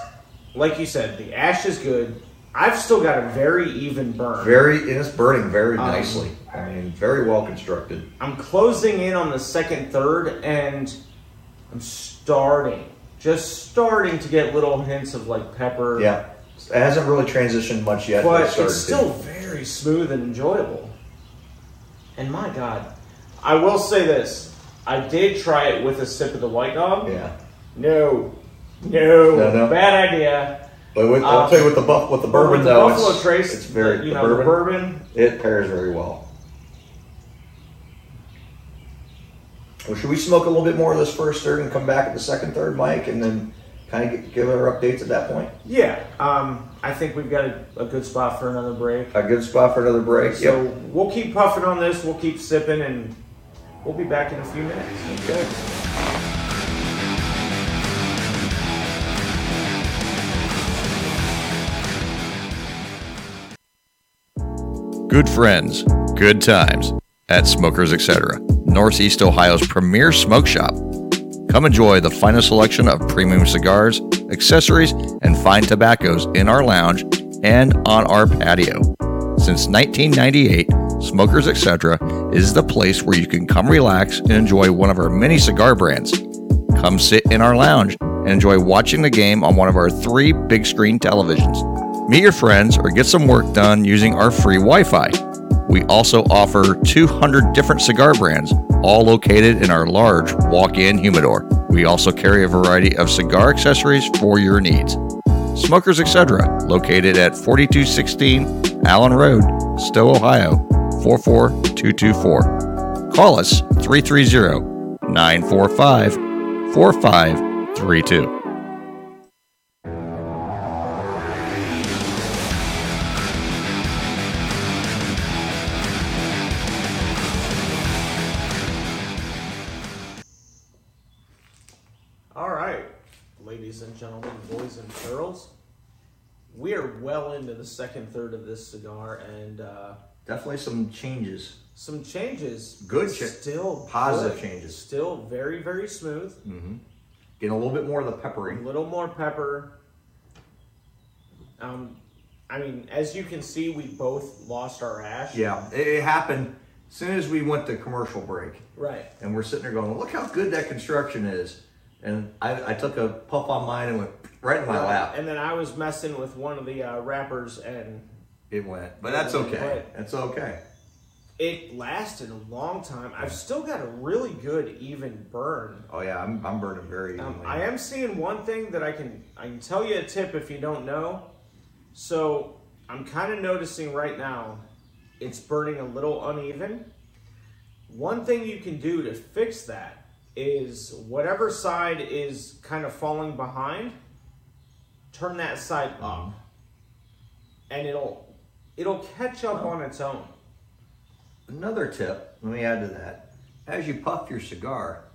like you said, the ash is good. I've still got a very even burn. And it's burning very nicely. I mean, very well constructed. I'm closing in on the second third, and I'm starting just starting to get little hints of like pepper. Yeah, it hasn't really transitioned much yet. But it's still very smooth and enjoyable. And my God, I will say this. I did try it with a sip of the White Dog. Yeah. No. Bad idea. But I'll tell you with the bourbon with the though, Buffalo Trace, it's very the bourbon. It pairs very well. Well, should we smoke a little bit more of this first third and come back at the second third, Mike, and then kind of give our updates at that point? Yeah. I think we've got a good spot for another break. A good spot for another break. So we'll keep puffing on this. We'll keep sipping, and we'll be back in a few minutes. Okay. Good friends, good times at Smokers Etc., Northeast Ohio's premier smoke shop. Come enjoy the finest selection of premium cigars, accessories, and fine tobaccos in our lounge and on our patio. Since 1998, Smokers Etc. is the place where you can come relax and enjoy one of our many cigar brands. Come sit in our lounge and enjoy watching the game on one of our 3 big screen televisions. Meet your friends or get some work done using our free Wi-Fi. We also offer 200 different cigar brands, all located in our large walk-in humidor. We also carry a variety of cigar accessories for your needs. Smokers Etc., located at 4216 Allen Road, Stowe, Ohio, 44224. Call us 330-945-4532. Ladies and gentlemen, boys and girls, we are well into the second third of this cigar, and definitely some changes. Some changes. Good still positive good. Changes. Still very, very smooth. Mm-hmm. Getting a little bit more of the peppery. A little more pepper. I mean, as you can see, we both lost our ash. Yeah, it happened as soon as we went to commercial break. Right. And we're sitting there going, look how good that construction is. And I took a puff on mine and went right in my lap. And then I was messing with one of the wrappers, and it went. But that's okay. That's okay. It lasted a long time. I've still got a really good even burn. Oh yeah, I'm burning very evenly. I am seeing one thing that I can tell you a tip if you don't know. So I'm kind of noticing right now it's burning a little uneven. One thing you can do to fix that is whatever side is kind of falling behind, turn that side up, and it'll catch up on its own. Another tip, let me add to that. As you puff your cigar,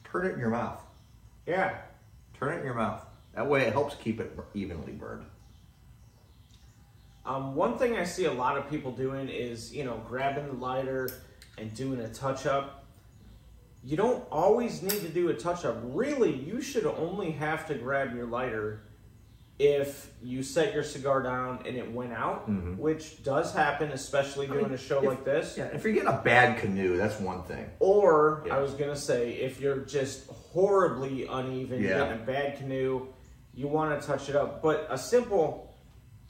turn it in your mouth. Yeah. Turn it in your mouth. That way it helps keep it evenly burned. One thing I see a lot of people doing is, grabbing the lighter and doing a touch-up. You don't always need to do a touch-up. Really, you should only have to grab your lighter if you set your cigar down and it went out, which does happen, especially doing a show like this. Yeah, if you're getting a bad canoe, that's one thing. Or, I was going to say, if you're just horribly uneven, getting a bad canoe, you want to touch it up. But a simple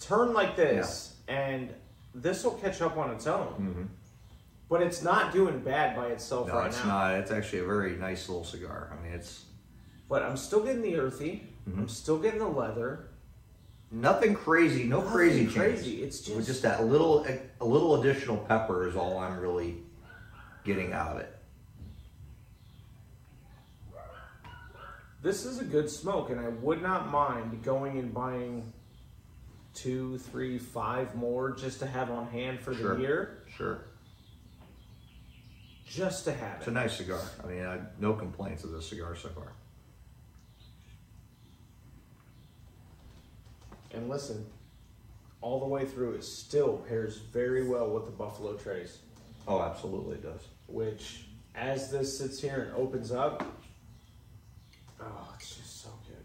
turn like this, and this will catch up on its own. But it's not doing bad by itself right now. No, it's not. It's actually a very nice little cigar. I mean, it's... But I'm still getting the earthy. I'm still getting the leather. Nothing crazy. Nothing crazy. It's just that a little additional pepper is all I'm really getting out of it. This is a good smoke, and I would not mind going and buying 2, 3, 5 more just to have on hand for the year. Sure. Just to have it. It's a nice cigar. I mean, I have no complaints of this cigar so far. And listen, all the way through, it still pairs very well with the Buffalo Trace. Oh, absolutely it does. Which, as this sits here and opens up, oh, it's just so good.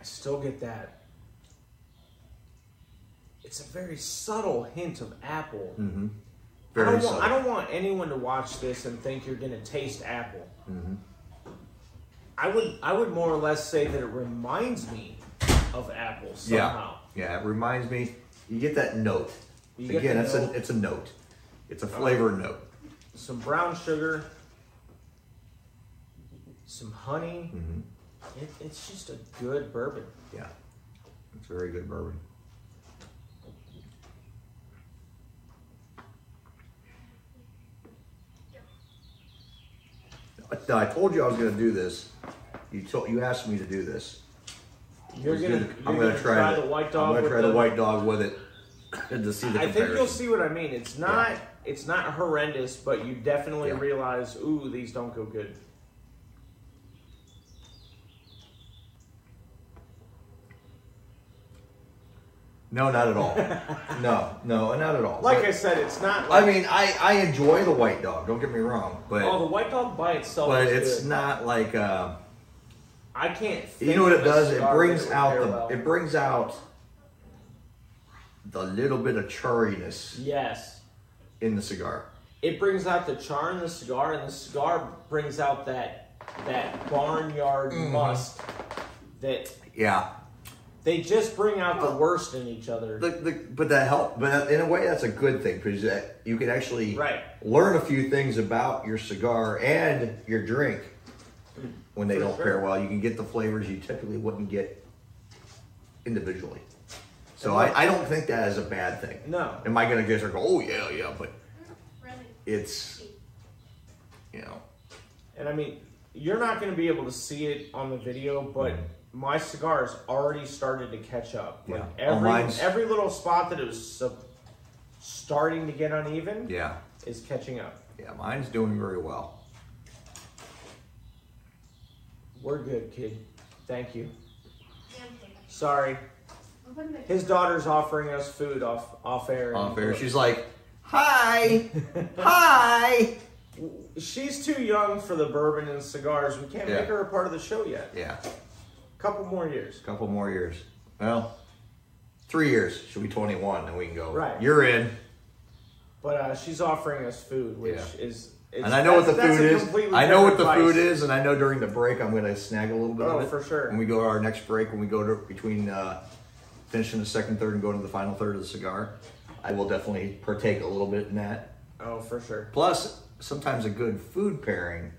I still get that it's a very subtle hint of apple. Mm-hmm. I don't want anyone to watch this and think you're going to taste apple. Mm-hmm. I would more or less say that it reminds me of apple somehow. Yeah, it reminds me. You get that note. Again, it's a note. It's a flavor note. Some brown sugar, some honey. Mm-hmm. It's just a good bourbon. Yeah, it's a very good bourbon. Now, I told you I was going to do this. You asked me to do this. I'm gonna try the white dog. I'm gonna try the white dog with it to see the comparison. I think you'll see what I mean. It's not horrendous, but you definitely realize, ooh, these don't go good. No, not at all. no, not at all. I said, it's not. Like, I mean, I enjoy the white dog. Don't get me wrong, but the white dog by itself. But is it's good. Not like. I can't. You know what it does? It brings out the little bit of charriness. Yes. In the cigar. It brings out the char in the cigar, and the cigar brings out that barnyard must. That. Yeah. They just bring out the worst in each other. But that help. But in a way, that's a good thing because you can actually learn a few things about your cigar and your drink when they don't pair well. You can get the flavors you typically wouldn't get individually. So I don't think that is a bad thing. No. Am I going to just go, oh yeah, but it's, And I mean, you're not going to be able to see it on the video, but. My cigar's already started to catch up. Like every little spot that it was starting to get uneven is catching up. Yeah, mine's doing very well. We're good, kid. Thank you. Sorry. His daughter's offering us food off air. Off air. She's like, hi. Hi. She's too young for the bourbon and cigars. We can't make her a part of the show yet. Yeah. Couple more years. Well, 3 years. She'll be 21, and we can go. Right. You're in. But she's offering us food, which is. And I know what the food is. I know what the food is, and I know during the break I'm going to snag a little bit of it. Oh, for sure. When we go to our next break, when we go to between finishing the second third and going to the final third of the cigar, I will definitely partake a little bit in that. Oh, for sure. Plus, sometimes a good food pairing.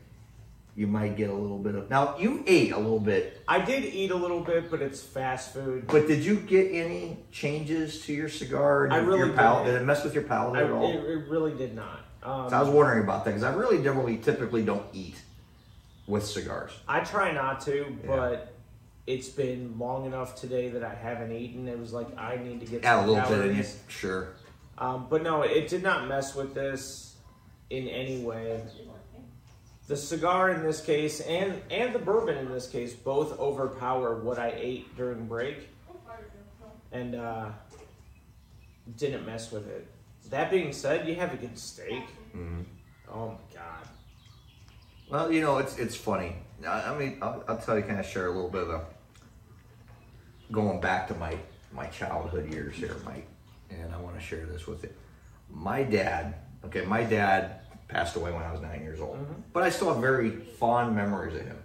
You might get a little bit of... Now, you ate a little bit. I did eat a little bit, but it's fast food. But did you get any changes to your cigar? I really didn't. Did it mess with your palate at all? It really did not. So I was wondering about that, because I really typically don't eat with cigars. I try not to, but it's been long enough today that I haven't eaten. It was like, I need to get some a little calories. bit in you, sure. But no, it did not mess with this in any way. The cigar in this case and the bourbon in this case both overpower what I ate during break and didn't mess with it. That being said, you have a good steak. Mm-hmm. Oh my God. Well, it's funny. I mean, I'll tell you, kind of share a little bit of going back to my childhood years here, Mike, and I want to share this with you. My dad passed away when I was 9 years old. Mm-hmm. But I still have very fond memories of him.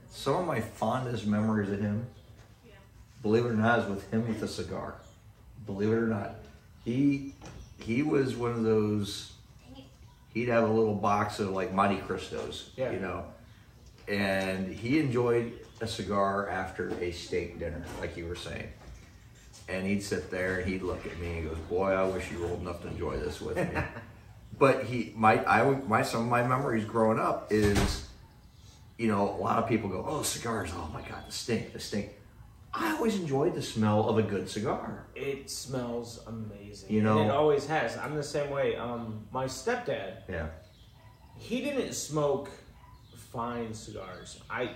Some of my fondest memories of him, believe it or not, is with him with a cigar. Believe it or not. He was one of those, he'd have a little box of like Monte Cristos, and he enjoyed a cigar after a steak dinner, like you were saying. And he'd sit there and he'd look at me and he goes, boy, I wish you were old enough to enjoy this with me. But some of my memories growing up is, a lot of people go, oh, cigars, oh my God, the stink. I always enjoyed the smell of a good cigar. It smells amazing. And it always has. I'm the same way. My stepdad, he didn't smoke fine cigars. I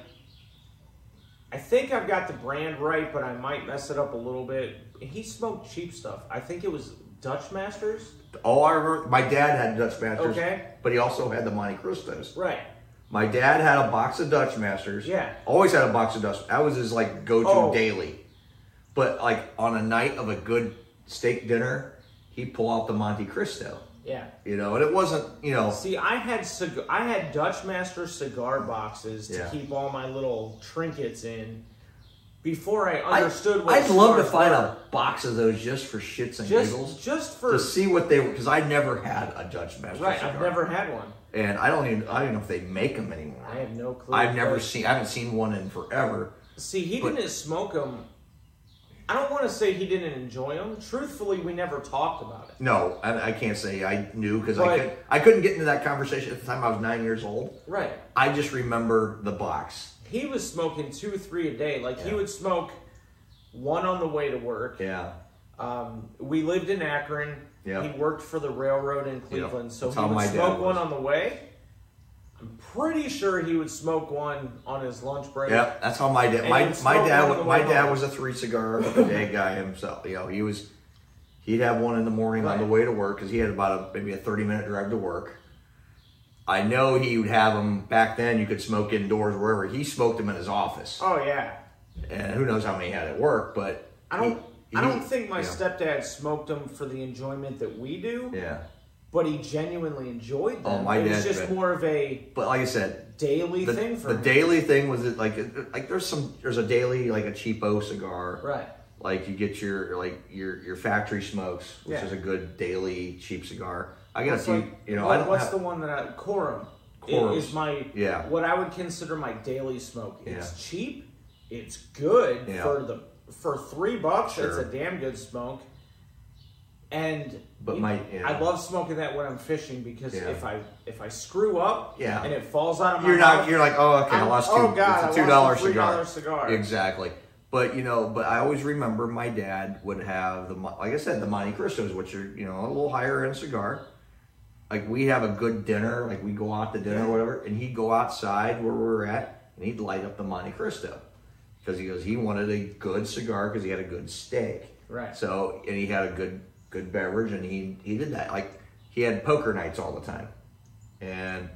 think I've got the brand right, but I might mess it up a little bit. He smoked cheap stuff. I think it was Dutch Masters. Oh, I remember. My dad had Dutch Masters, but he also had the Monte Cristos. Right. My dad had a box of Dutch Masters. Yeah. Always had a box of Dutch. That was his go-to daily. But on a night of a good steak dinner, he'd pull out the Monte Cristo. Yeah. You know, and it wasn't, you know. See, I had Dutch Master cigar boxes to keep all my little trinkets in before I understood what I'd love to cigars find were. a box of those just for shits and giggles. Just for... To see what they were, because I never had a Dutch Master Right, cigar. I've never had one. And I don't even know if they make them anymore. I have no clue. I haven't seen one in forever. See, he didn't smoke them. I don't want to say he didn't enjoy them. Truthfully, we never talked about it. No, I can't say I knew because I couldn't get into that conversation at the time. I was 9 years old. Right. I just remember the box. He was smoking 2 or 3 a day. Like he would smoke one on the way to work. Yeah. We lived in Akron. Yeah. He worked for the railroad in Cleveland, so That's he how would my dad smoke was. one on the way. I'm pretty sure he would smoke one on his lunch break. Yeah, that's how my dad. And My he'd smoke one on the way dad home. was a 3 cigar a day guy himself. You know, he'd have one in the morning on the way to work because he had about maybe a 30-minute drive to work. I know he would have them back then. You could smoke indoors wherever. He smoked them in his office. Oh yeah. And who knows how many he had at work, but I don't think my you know. stepdad smoked them for the enjoyment that we do. Yeah. But he genuinely enjoyed them. Oh, my it was dad just did. more of a But like I said, daily thing for the him. daily thing was like there's a daily like a cheapo cigar. Right. Like you get your factory smokes, which is a good daily cheap cigar. I got a few, you know. What's the one that Corum? Corum Is my what I would consider my daily smoke. It's cheap. It's good for $3. Sure. It's a damn good smoke. And But I love smoking that when I'm fishing because if I screw up and it falls out of my mouth, you're like, oh, okay, I lost it's a $2 cigar. Exactly. But but I always remember my dad would have like I said, the Monte Cristos, which are, you know, a little higher end cigar. Like we have a good dinner, like we go out to dinner or whatever, and he'd go outside where we were at and he'd light up the Monte Cristo. Because he wanted a good cigar because he had a good steak. Right. So, and he had a good beverage, and he did that. Like, he had poker nights all the time. And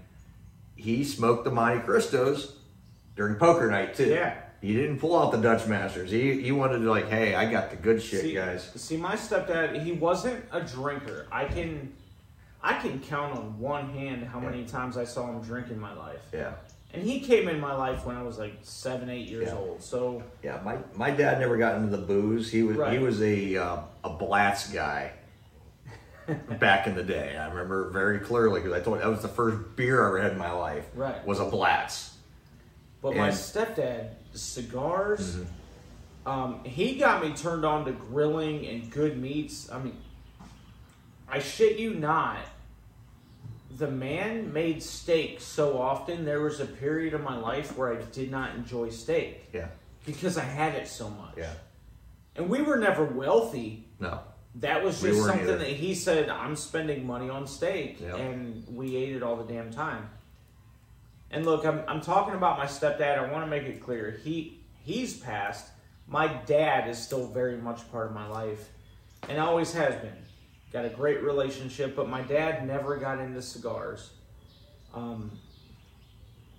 he smoked the Monte Cristos during poker night, too. Yeah. He didn't pull out the Dutch Masters. He wanted to, like, hey, I got the good shit, guys. See, my stepdad, he wasn't a drinker. I can count on one hand how many times I saw him drink in my life. Yeah. And he came in my life when I was like 7, 8 years old. So yeah, my dad never got into the booze. He was a Blatz guy back in the day. I remember very clearly because I told you that was the first beer I ever had in my life. Right. Was a Blatz. But my stepdad, cigars, he got me turned on to grilling and good meats. I mean, I shit you not. The man made steak so often, there was a period of my life where I did not enjoy steak. Yeah. Because I had it so much. Yeah. And we were never wealthy. No. That was just something that he said, I'm spending money on steak. Yep. And we ate it all the damn time. And look, I'm talking about my stepdad. I want to make it clear. He's passed. My dad is still very much part of my life. And always has been. Got a great relationship, but my dad never got into cigars.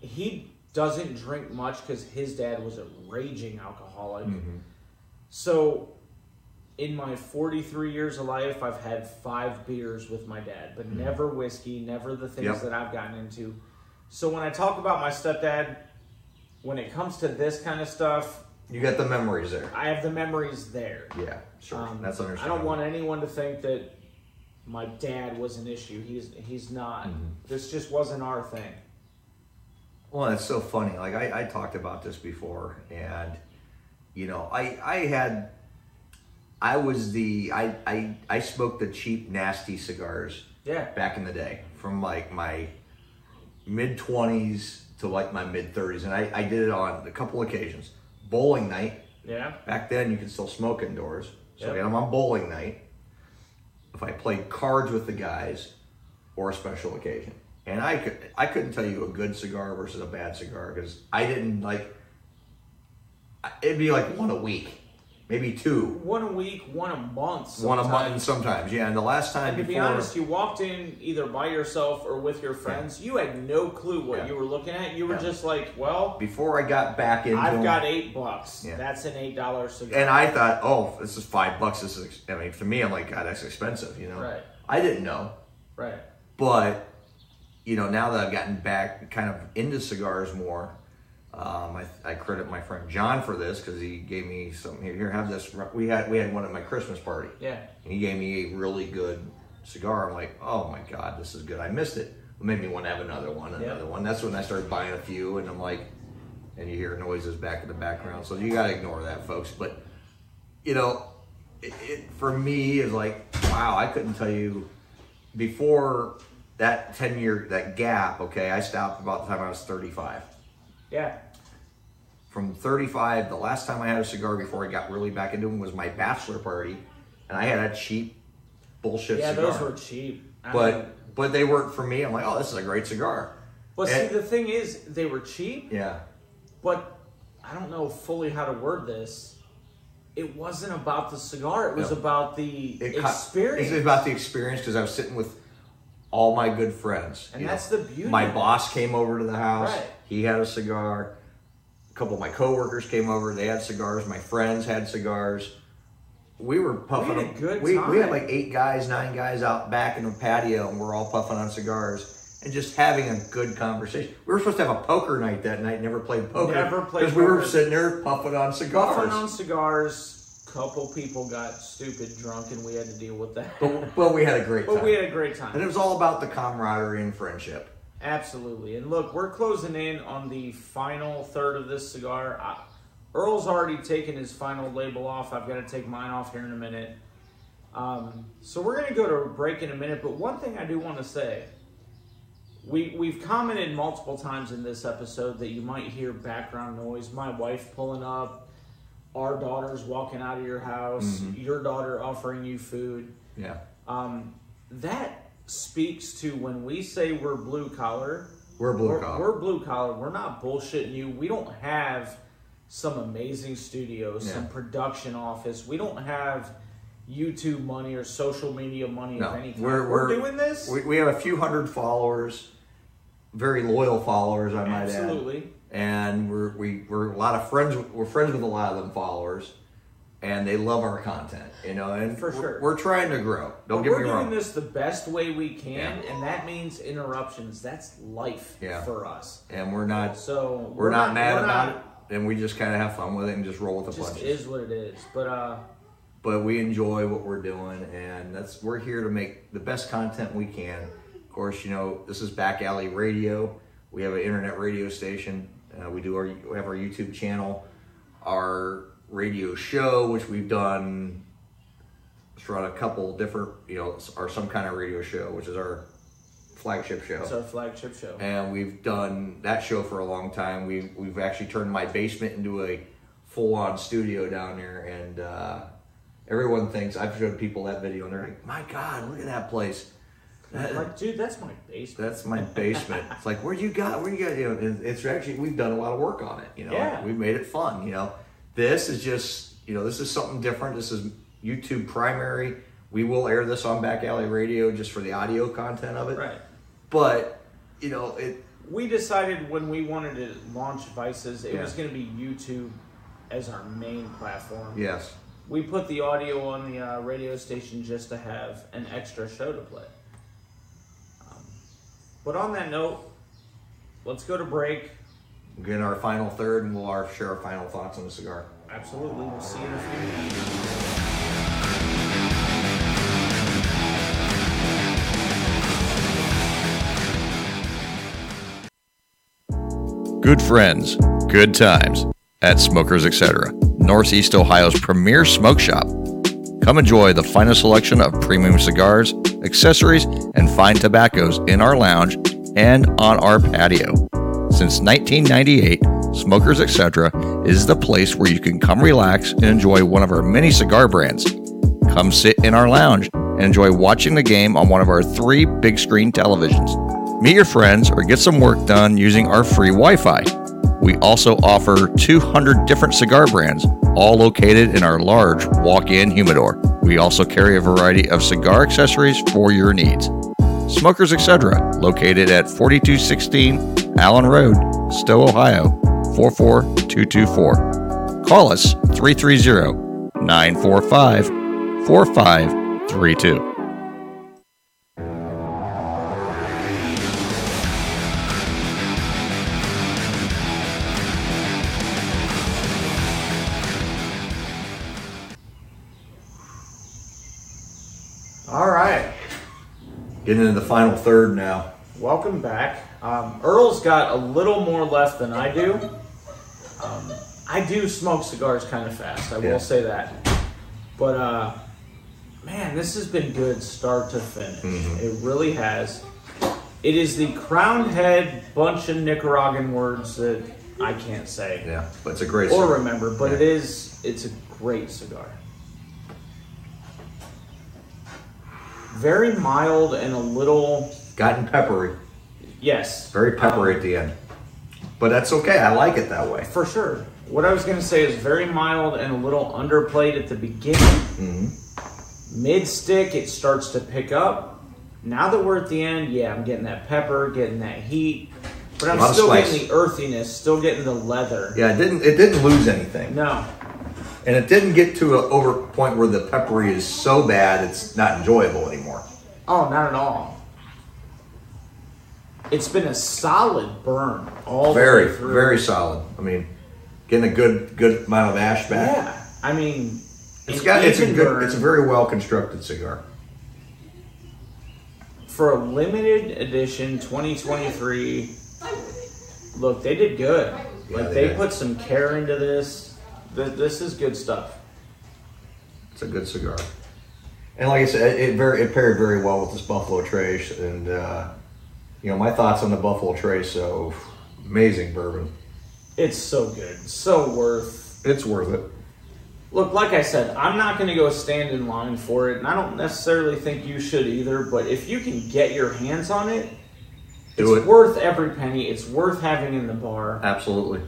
He doesn't drink much because his dad was a raging alcoholic. Mm-hmm. So, in my 43 years of life, I've had 5 beers with my dad, but never whiskey, never the things that I've gotten into. So when I talk about my stepdad, when it comes to this kind of stuff, you got the memories there. I have the memories there. Yeah, sure. That's understandable. I don't want anyone to think that my dad was an issue. He's not. Mm-hmm. This just wasn't our thing. Well, it's so funny. Like I talked about this before, and you know, I smoked the cheap, nasty cigars. Yeah. Back in the day, from like my mid-20s to like my mid-30s, and I did it on a couple occasions. Bowling night. Yeah. Back then, you could still smoke indoors, so I'm on bowling night. If I played cards with the guys, or a special occasion, and I couldn't tell you a good cigar versus a bad cigar because I didn't like. It'd be like one a week. maybe 2. One a week, one a month. Sometimes. One a month sometimes, yeah. And the last time and to be honest, you walked in either by yourself or with your friends. You had no clue what you were looking at. You were just like, well, before I got back into I've got $8. Yeah. That's an $8 cigar. And I thought, oh, this is $5. This is, I mean, for me, I'm like, God, that's expensive, you know. Right. I didn't know. Right. But, you know, now that I've gotten back kind of into cigars more, I credit my friend John for this because he gave me something here. Have this. We had one at my Christmas party. Yeah. And he gave me a really good cigar. I'm like, oh my God, this is good. I missed it. It made me want to have another one. That's when I started buying a few, and I'm like, and you hear noises back in the background. So you got to ignore that, folks. But, you know, it for me is like, wow, I couldn't tell you before that 10-year, that gap, okay, I stopped about the time I was 35. Yeah. From 35, the last time I had a cigar before I got really back into them was my bachelor party, and I had a cheap bullshit cigar. Yeah, those were cheap. But they weren't for me. I'm like, oh, this is a great cigar. But see, the thing is, they were cheap. Yeah. But I don't know fully how to word this. It wasn't about the cigar. It was about the experience. It's about the experience because I was sitting with all my good friends. And that's the beauty. My boss came over to the house. Right. He had a cigar. A couple of my coworkers came over. They had cigars. My friends had cigars. We were puffing. We had a good time. We had like 8 guys, 9 guys out back in the patio, and we're all puffing on cigars and just having a good conversation. We were supposed to have a poker night that night. Never played poker. Because we were sitting there puffing on cigars. Puffing on cigars. Couple people got stupid drunk, and we had to deal with that. But we had a great time. But we had a great time. And it was all about the camaraderie and friendship. Absolutely. And look, we're closing in on the final third of this cigar. Earl's already taken his final label off. I've got to take mine off here in a minute. So we're going to go to a break in a minute. But one thing I do want to say, we've commented multiple times in this episode that you might hear background noise. My wife pulling up, our daughters walking out of your house, your daughter offering you food. Yeah. That speaks to when we say we're blue collar. We're blue collar. We're blue collar. We're not bullshitting you. We don't have some amazing studios, some production office. We don't have YouTube money or social media money of any kind. We're doing this. We have a few hundred followers, very loyal followers, I might add. Absolutely. And we're a lot of friends. We're friends with a lot of them followers. And they love our content, you know, and for sure. We're trying to grow. Don't get me wrong. We're doing this the best way we can, and that means interruptions. That's life for us. And we're not mad about it, and we just kind of have fun with it and just roll with the punches. It is what it is. But we enjoy what we're doing, and we're here to make the best content we can. Of course, you know, this is Back Alley Radio. We have an internet radio station. We have our YouTube channel. Our radio show, which we've done throughout a couple different, you know, or some kind of radio show, which is our flagship show. It's our flagship show. And we've done that show for a long time. We've actually turned my basement into a full-on studio down there, and everyone thinks, I've showed people that video, and they're like, my God, look at that place. Like, dude, that's my basement. That's my basement. It's like, where you got, you know, it's actually, we've done a lot of work on it, you know. Yeah. We've made it fun, you know. This is just, you know, this is something different. This is YouTube primary. We will air this on Back Alley Radio just for the audio content of it. Right. But, you know, we decided when we wanted to launch Vices, it was going to be YouTube as our main platform. Yes. We put the audio on the radio station just to have an extra show to play. But on that note, let's go to break. We'll get our final third, and we'll share our final thoughts on the cigar. Absolutely. We'll see you in a few minutes. Good friends, good times at Smokers Etc., Northeast Ohio's premier smoke shop. Come enjoy the finest selection of premium cigars, accessories, and fine tobaccos in our lounge and on our patio. Since 1998, Smokers Etc. is the place where you can come relax and enjoy one of our many cigar brands. Come sit in our lounge and enjoy watching the game on one of our 3 big screen televisions. Meet your friends or get some work done using our free Wi-Fi. We also offer 200 different cigar brands, all located in our large walk-in humidor. We also carry a variety of cigar accessories for your needs. Smokers Etc., located at 4216 Allen Road, Stowe, Ohio, 44224. Call us 330-945-4532. All right. Getting into the final third now. Welcome back. Earl's got a little more left than I do. I do smoke cigars kind of fast, I will say that. But, man, this has been good start to finish. It really has. It is the crowned head bunch of Nicaraguan words that I can't say. Yeah, but it's a great cigar. Or remember, but it's a great cigar. Very mild and a little... Gotten peppery. Yes. Very peppery at the end. But that's okay. I like it that way. For sure. What I was going to say is very mild and a little underplayed at the beginning. Mid-stick, it starts to pick up. Now that we're at the end, yeah, I'm getting that pepper, getting that heat. But I'm still getting the earthiness, still getting the leather. Yeah, it didn't lose anything. No. And it didn't get to an over point where the peppery is so bad it's not enjoyable anymore. Oh, not at all. It's been a solid burn all the way through. Very solid. I mean, getting a good amount of ash back. Yeah, I mean, it's a very well constructed cigar. For a limited edition 2023, look, they did good. Yeah, like they put some care into this. This is good stuff. It's a good cigar, and like I said, it paired very well with this Buffalo Trace. And my thoughts on the Buffalo Trace. So amazing bourbon. It's so good, so worth. It's worth it. Look, like I said, I'm not going to go stand in line for it, and I don't necessarily think you should either. But if you can get your hands on it, it's worth every penny. It's worth having in the bar. Absolutely.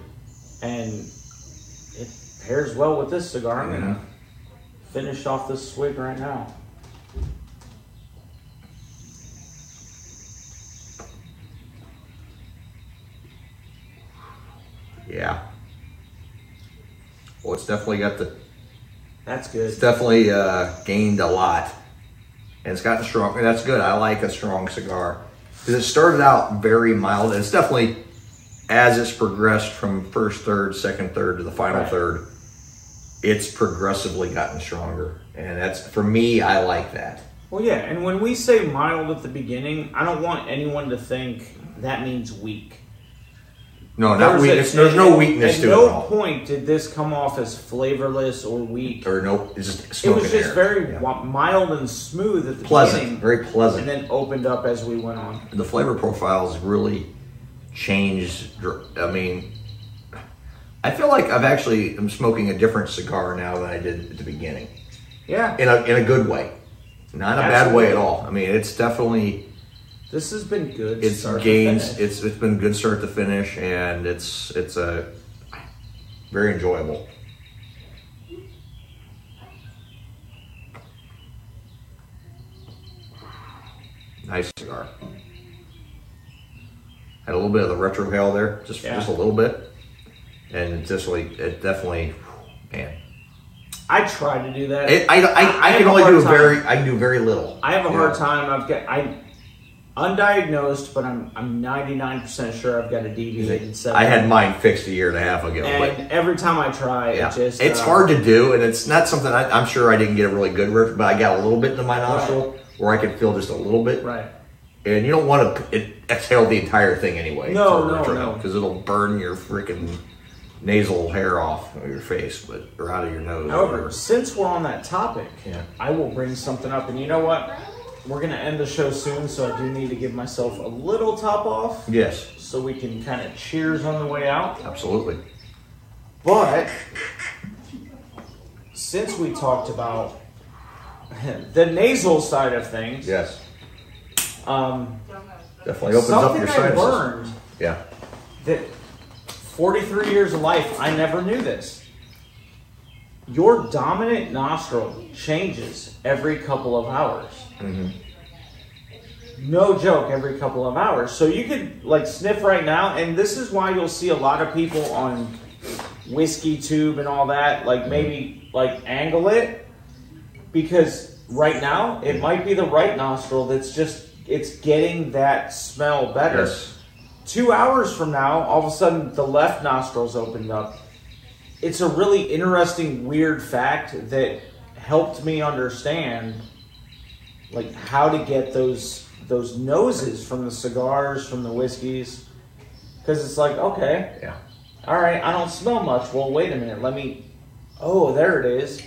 And it pairs well with this cigar. I'm gonna finish off this swig right now. Yeah. Well, it's definitely got the. That's good. It's definitely gained a lot, and it's gotten strong. And that's good. I like a strong cigar because it started out very mild, and it's definitely, as it's progressed from first third, second third to the final third, it's progressively gotten stronger. And that's, for me, I like that. Well, yeah, and when we say mild at the beginning, I don't want anyone to think that means weak. No, not weakness. There's no weakness to it. At no point did this come off as flavorless or weak. Or no, it's just smoking. It was just very mild and smooth at the beginning. Very pleasant. And then opened up as we went on. The flavor profiles really changed. I mean, I feel like I'm smoking a different cigar now than I did at the beginning. Yeah. In a good way. Not a bad way at all. I mean, it's definitely... This has been good. It's been good start to finish, and it's a very enjoyable. Nice cigar. Had a little bit of the retro hail there, just a little bit, and it definitely, man. I try to do that. I can only do very little. I have a hard time. Undiagnosed, but I'm 99% sure I've got a deviated set. I had mine fixed a year and a half ago. And every time I try, it's hard to do, and it's not something I'm sure I didn't get a really good rip, but I got a little bit into my nostril where I could feel just a little bit. Right. And you don't want to exhale the entire thing anyway. No. Because it'll burn your freaking nasal hair off of your face, or out of your nose. However, since we're on that topic, I will bring something up, and you know what? We're going to end the show soon, so I do need to give myself a little top off. Yes. So we can kind of cheers on the way out. Absolutely. But since we talked about the nasal side of things. Yes. Definitely opens up your sinuses. Something I learned. Yeah. That 43 years of life, I never knew this. your dominant nostril changes every couple of hours. Mm-hmm. No joke, every couple of hours. So you could like sniff right now, and this is why you'll see a lot of people on Whiskey Tube and all that, like maybe like angle it, because right now it might be the right nostril that's just, it's getting that smell better. Yes. 2 hours from now, all of a sudden the left nostril's opened up. It's a really interesting, weird fact that helped me understand like how to get those noses from the cigars, from the whiskeys. Because it's like, okay, Yeah. all right, I don't smell much. Well, wait a minute, oh, there it is.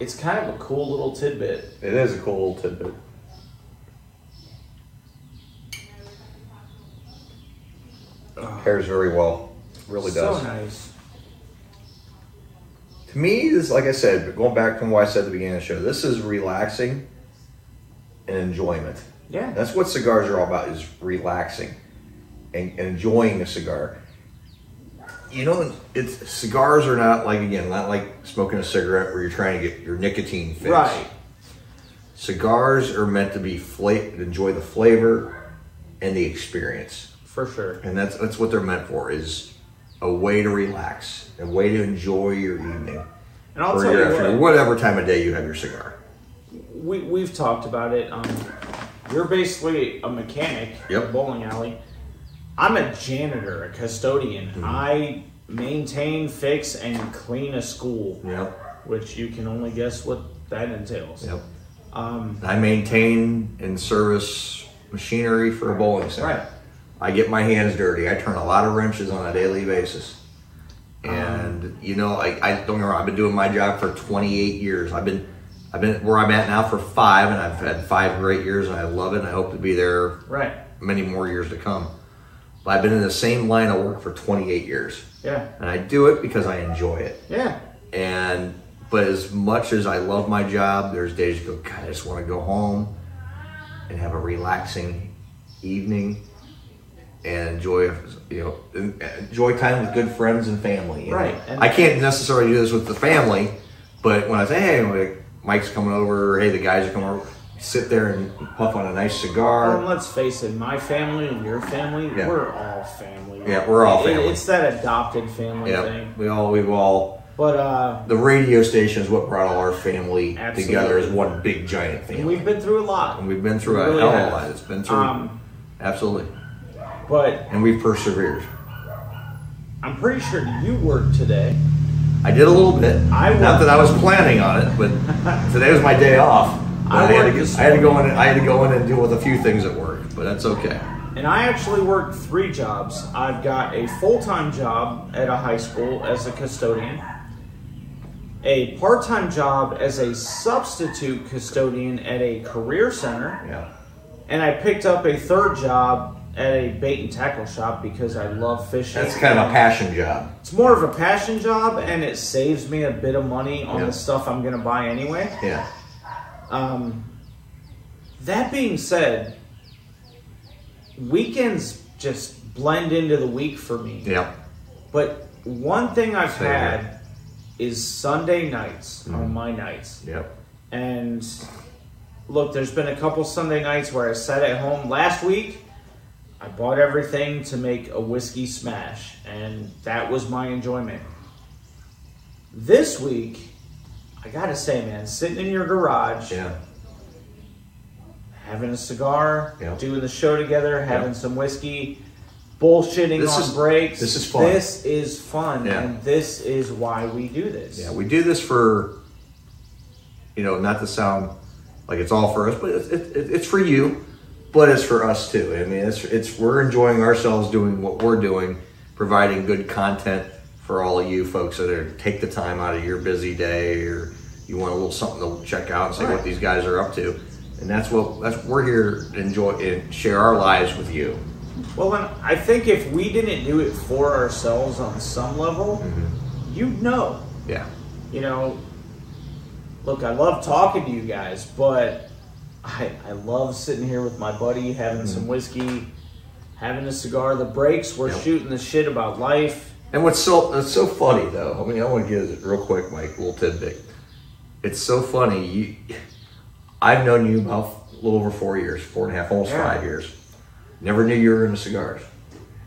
It's kind of a cool little tidbit. It is a cool little tidbit. Pairs very well. Really does. So nice. To me, this, like I said, going back from what I said at the beginning of the show, this is relaxing and enjoyment. Yeah. That's what cigars are all about, is relaxing and enjoying a cigar. You know, cigars are not like, again, not like smoking a cigarette where you're trying to get your nicotine fix. Right. Cigars are meant to be enjoy the flavor and the experience. For sure. And that's what they're meant for, is a way to relax, a way to enjoy your evening. And I'll or tell your you afternoon, what, whatever time of day you have your cigar. we've talked about it. You're basically a mechanic in a Yep. bowling alley. I'm a janitor, a custodian. Mm-hmm. I maintain, fix, and clean a school, Yep. which you can only guess what that entails. Yep. I maintain and service machinery for a bowling center. Right. I get my hands dirty. I turn a lot of wrenches on a daily basis. And you know, I don't get me wrong, I've been doing my job for 28 years. I've been where I'm at now for 5, and I've had 5 great years, and I love it, and I hope to be there Right. many more years to come. But I've been in the same line of work for 28 years. Yeah. And I do it because I enjoy it. Yeah. But as much as I love my job, there's days you go, God, I just want to go home and have a relaxing evening and enjoy time with good friends and family. you know? Right. And I can't necessarily do this with the family, but when I say, hey, like, Mike's coming over, or hey, the guys are coming over, sit there and puff on a nice cigar. Well, and let's face it, my family and your family, Yeah. we're all family. Yeah, we're all family. It's that adopted family Yeah, thing. we've all. But The radio station is what brought all our family Absolutely. together as one big giant family. we've been through a lot. And we've been through We a really hell of a have. lot. It's been through absolutely, But and we've persevered. I'm pretty sure you worked today. I did a little bit. I Not worked- that I was planning on it, but today was my day off. But I I had worked to go in and deal with a few things at work, but that's okay. And I actually worked 3 jobs. I've got a full-time job at a high school as a custodian, a part-time job as a substitute custodian at a career center, Yeah. and I picked up a 3rd job at a bait and tackle shop because I love fishing. That's kind of a passion job. It's more of a passion job, and it saves me a bit of money on Yeah. the stuff I'm going to buy anyway. Yeah. That being said, weekends just blend into the week for me. Yeah. But one thing I've Same had here. is Sunday nights on my nights. Yep. And look, there's been a couple Sunday nights where I sat at home. Last week, I bought everything to make a whiskey smash, and that was my enjoyment. This week, I gotta say, man, sitting in your garage, Yeah. having a cigar, Yeah. doing the show together, having Yeah. some whiskey, bullshitting This on is- breaks. this is fun. This is fun, Yeah. and this is why we do this. Yeah. We do this for, not to sound like it's all for us, but it's for you, but it's for us too. I mean, we're enjoying ourselves doing what we're doing, providing good content for all of you folks that take the time out of your busy day, or you want a little something to check out and see what these guys are up to. And that's we're here to enjoy and share our lives with you. Well, and I think if we didn't do it for ourselves on some level, you'd know. Yeah. Look, I love talking to you guys, but I love sitting here with my buddy, having some whiskey, having a cigar. The breaks, we're Yep. shooting the shit about life. And it's so funny though. I mean, I want to give it real quick, Mike, a little tidbit. It's so funny. I've known you about a little over 4 years, 4.5, almost 5 years. Never knew you were into cigars.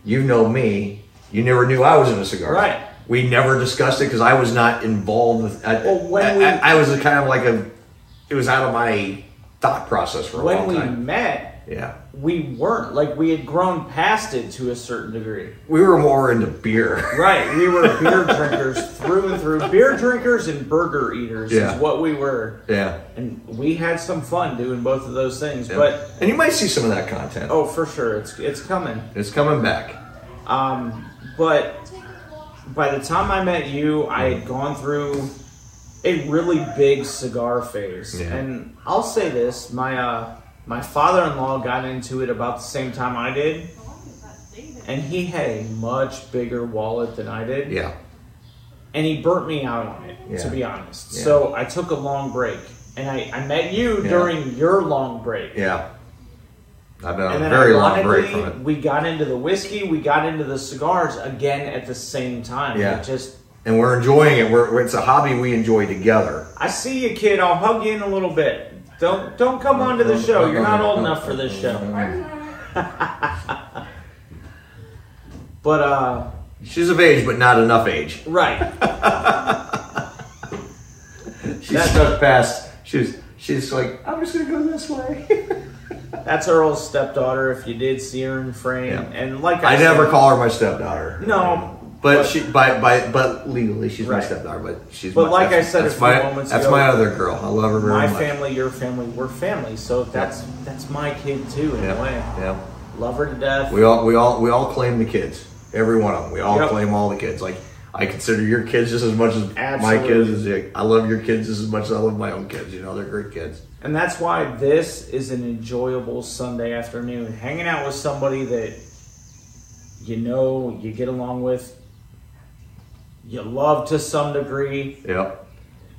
You know me. You never knew I was into cigars. Right. We never discussed it because I was not involved with. I was kind of like it was out of my thought process for a long time. When we met. Yeah. We weren't. Like, we had grown past it to a certain degree. We were more into beer. Right. We were beer drinkers through and through. Beer drinkers and burger eaters is what we were. Yeah. And we had some fun doing both of those things. Yeah. And you might see some of that content. Oh, for sure. It's coming. It's coming back. But by the time I met you, I had gone through a really big cigar phase. Yeah. And I'll say this, my father-in-law got into it about the same time I did, and he had a much bigger wallet than I did. Yeah. And he burnt me out on it, to be honest. Yeah. So I took a long break, and I met you during your long break. Yeah. I've been on a very long break from it. We got into the whiskey, we got into the cigars again at the same time. Yeah. And we're enjoying it. It's a hobby we enjoy together. I see you, kid. I'll hug you in a little bit. Don't come on to the show. You're not old enough for this show. But she's of age, but not enough age. Right. She's stuck past. She's like, I'm just gonna go this way. That's Earl's stepdaughter. If you did see her in frame, and like I never call her my stepdaughter. No. But but legally she's my stepdaughter. But she's. But like I said a few moments ago, that's my other girl. I love her very much. My family, your family, we're family. So that's my kid too in a way. Yeah. Love her to death. We all claim the kids. Every one of them. We all claim all the kids. Like I consider your kids just as much as my kids. I love your kids just as much as I love my own kids. You know, they're great kids. And that's why this is an enjoyable Sunday afternoon. Hanging out with somebody that you get along with. You love to some degree. Yep.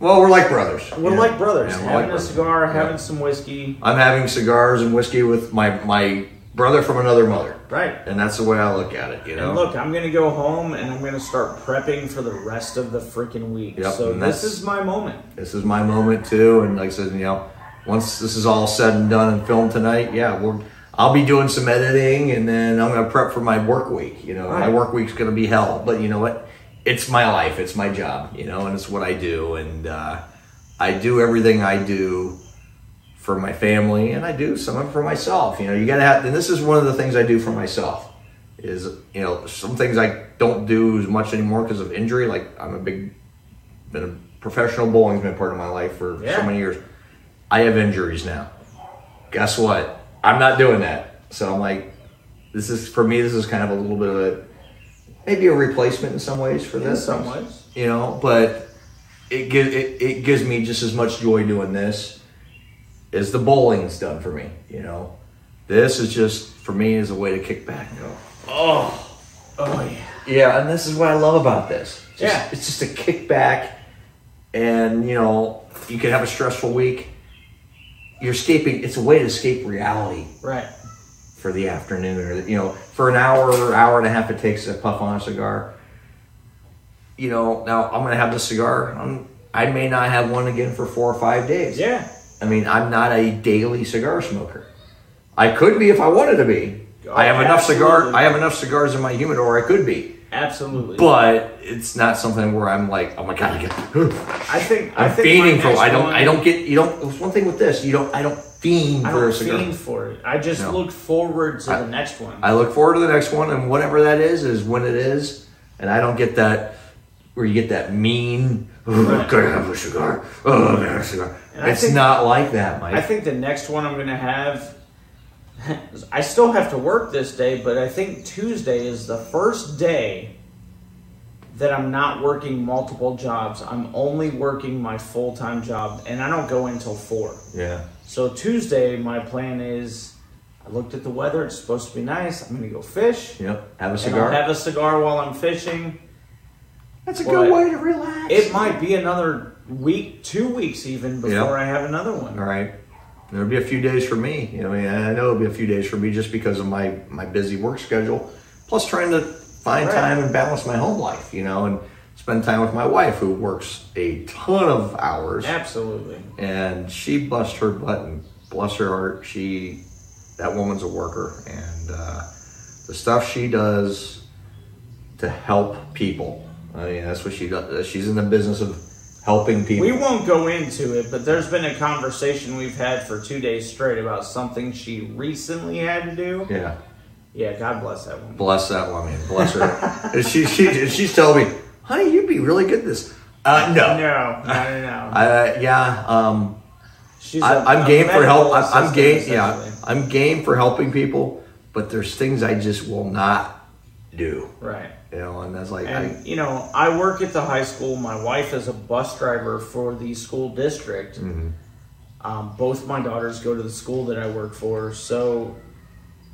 Well, we're like brothers. We're like brothers. Having a cigar, having some whiskey. I'm having cigars and whiskey with my brother from another mother. Right. And that's the way I look at it, And look, I'm going to go home and I'm going to start prepping for the rest of the freaking week. Yep. So this is my moment. This is my moment too. And like I said, once this is all said and done and filmed tonight, I'll be doing some editing and then I'm going to prep for my work week. My work week's going to be hell. But you know what? It's my life. It's my job, and it's what I do. And I do everything I do for my family, and I do some of it for myself. You got to have, and this is one of the things I do for myself is, some things I don't do as much anymore because of injury. Like been a professional bowling's been part of my life for so many years. I have injuries now. Guess what? I'm not doing that. So I'm like, this is kind of a little bit of maybe a replacement in some ways for this. In some ways. But it gives me just as much joy doing this as the bowling's done for me, This is just, for me, is a way to kick back and go, oh yeah. Yeah, and this is what I love about this. It's just a kick back and, you can have a stressful week. You're escaping, it's a way to escape reality. Right. For the afternoon, or for an hour and a half it takes to puff on a cigar. Now I'm gonna have this cigar. I may not have one again for 4 or 5 days. Yeah. I mean, I'm not a daily cigar smoker. I could be if I wanted to be. I have enough cigars in my humidor. I could be. Absolutely. But it's not something where I'm like, oh my god, I think fiending for. I don't get. It's one thing with this. I don't fiend for a cigar. I don't fiend for it. I just look forward to the next one. I look forward to the next one, and whatever that is when it is. And I don't get that where you get that mean. Oh, gotta have a cigar. Oh, I gotta have a cigar. It's not like that, Mike. I think the next one I'm gonna have. I still have to work this day, but I think Tuesday is the first day that I'm not working multiple jobs. I'm only working my full-time job, and I don't go in until 4. Yeah. So Tuesday, my plan is, I looked at the weather. It's supposed to be nice. I'm going to go fish. Yep. Have a cigar. And I'll have a cigar while I'm fishing. That's a good way to relax. It might be another week, 2 weeks even, before I have another one. All right. There'll be a few days for me. I know it'll be a few days for me just because of my busy work schedule. Plus trying to find time and balance my home life, you know, and spend time with my wife who works a ton of hours. Absolutely. And she busts her butt, and bless her heart, that woman's a worker, and the stuff she does to help people. I mean, that's what she does. She's in the business of helping people. We won't go into it, but there's been a conversation we've had for 2 days straight about something she recently had to do. Yeah. Yeah, God bless that woman. Bless that woman. Bless her. And she's telling me, honey, you'd be really good at this. No. No. I'm game for help. I'm game. Yeah, essentially. I'm game for helping people, but there's things I just will not do. Right. You know, and that's like, you know, I work at the high school. My wife is a bus driver for the school district. Both my daughters go to the school that I work for, so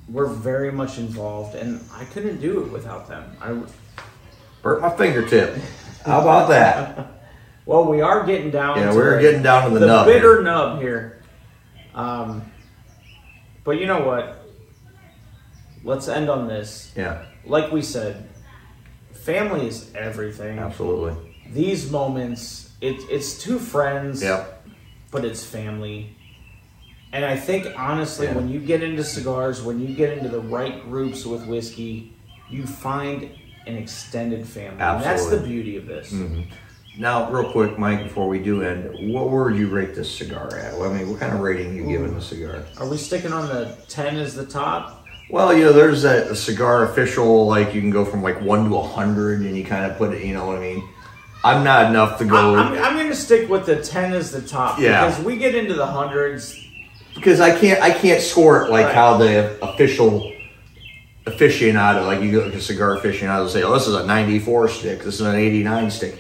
we're very much involved, and I couldn't do it without them. burnt my fingertip. How about that? Well, we are getting down. Yeah, we're getting down to the nub. bitter here. nub here. But you know what? Let's end on this. Yeah. Like we said, family is everything. Absolutely. These moments, it's two friends, Yep. but it's family. And I think, honestly, Yeah. when you get into cigars, when you get into the right groups with whiskey, you find an extended family. Absolutely. And that's the beauty of this. Mm-hmm. Now, real quick, Mike, before we do end, what would you rate this cigar at? I mean, what kind of rating are you giving the cigar? Are we sticking on the 10 as the top? Well, you know, there's a cigar official, like you can go from like 1 to 100 and you kind of put it, you know what I mean? I'm not enough to go. I'm going to stick with the 10 as the top. Yeah. Because we get into the hundreds. Because I can't score it like Right. how the official aficionado, like you go like a cigar aficionado, say, oh, this is a 94 stick, this is an 89 stick.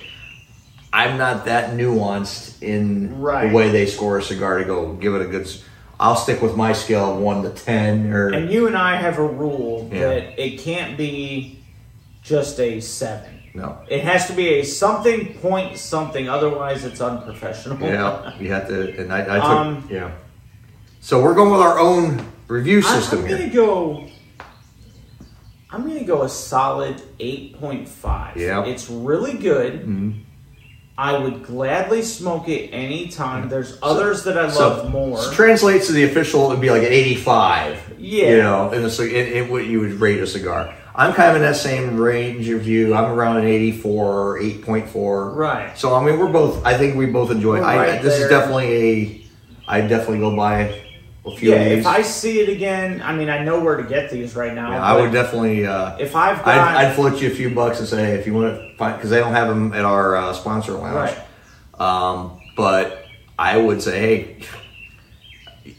I'm not that nuanced in Right. the way they score a cigar to go give it a good. I'll stick with my scale of 1 to 10. Or And you and I have a rule Yeah. that it can't be just a 7. no, It has to be a something point something, otherwise it's unprofessional. yeah, you have to. And I took yeah. So we're going with our own review system I'm here. gonna go a solid 8.5. Yeah. It's really good. Mm-hmm. I would gladly smoke it anytime. There's others that I love more. So translates to the official, it would be like an 85. Yeah. You know, in what you would rate a cigar. I'm kind of in that same range of you. I'm around an 84, 8.4. Right. So, I mean, I think we both enjoy it. This is definitely I'd definitely go buy a few of these. If I see it again, I mean, I know where to get these right now. Yeah, I would definitely. If I've got, I'd float you a few bucks and say, hey, if you want to find, because they don't have them at our sponsor lounge. Right. But I would say, hey,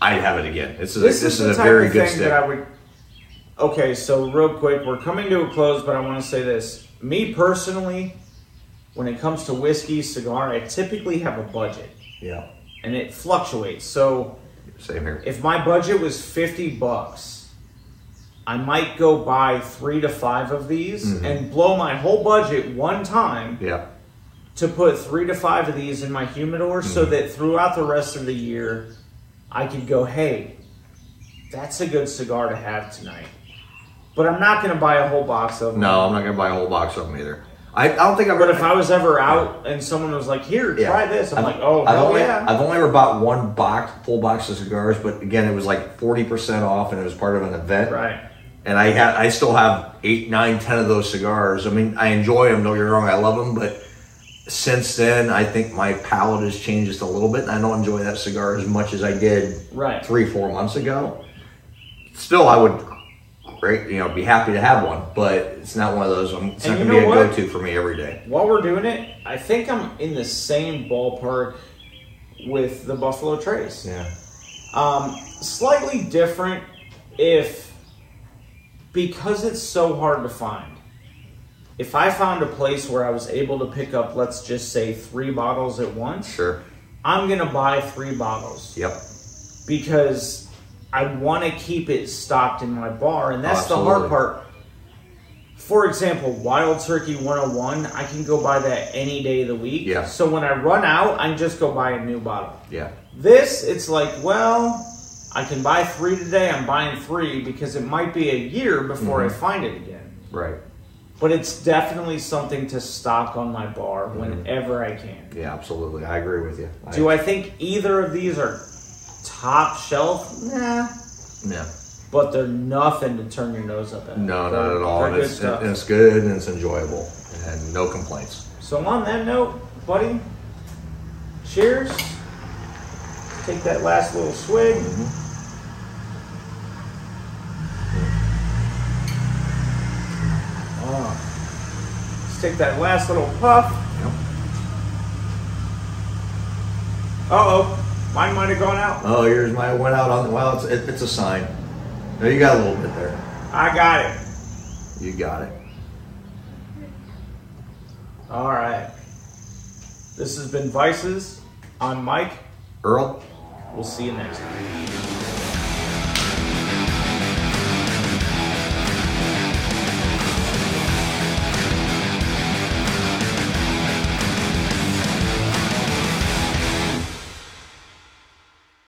I'd have it again. This is the a type very of good thing stick. that I would. Okay, so real quick, we're coming to a close, but I want to say this. Me personally, when it comes to whiskey, cigar, I typically have a budget. Yeah. And it fluctuates. So Same here. if my budget was $50, I might go buy 3 to 5 of these and blow my whole budget one time Yeah. to put 3 to 5 of these in my humidor so that throughout the rest of the year, I could go, hey, that's a good cigar to have tonight. But I'm not going to buy a whole box of them. No, I'm not going to buy a whole box of them either. I don't think I've But if I was ever out and someone was like, here, try this, I'm like, oh, hell yeah. I've only ever bought one full box of cigars, but again, it was like 40% off and it was part of an event. Right. And I still have 8, 9, 10 of those cigars. I mean, I enjoy them, don't get me wrong, I love them, but since then, I think my palate has changed just a little bit, and I don't enjoy that cigar as much as I did 3-4 months ago. Still, I would be happy to have one, but it's not one of those. It's not going to be a go-to for me every day. While we're doing it, I think I'm in the same ballpark with the Buffalo Trace. Yeah. Slightly different because it's so hard to find. If I found a place where I was able to pick up, let's just say 3 bottles at once, Sure. I'm going to buy 3 bottles. Yep. Because I want to keep it stocked in my bar, and that's the Absolutely. hard part. For example, Wild Turkey 101, I can go buy that any day of the week. Yeah. So when I run out, I just go buy a new bottle. Yeah. This, it's like, well, I can buy 3 today, I'm buying 3 because it might be a year before I find it again. Right. But it's definitely something to stock on my bar whenever I can. Yeah, absolutely. I agree with you. Do I think either of these are top shelf? Nah. Yeah. But they're nothing to turn your nose up at. No, not at all. And Good it's, stuff. and it's good and it's enjoyable and no complaints. So on that note, buddy, cheers. Take that last little swig. Let's take that last little puff. Yep. Uh-oh, mine might have gone out. Oh, yours might have went out on the, well, it's a sign. No, you got a little bit there. I got it. You got it. All right. This has been Vices. I'm Mike. Earl? We'll see you next time.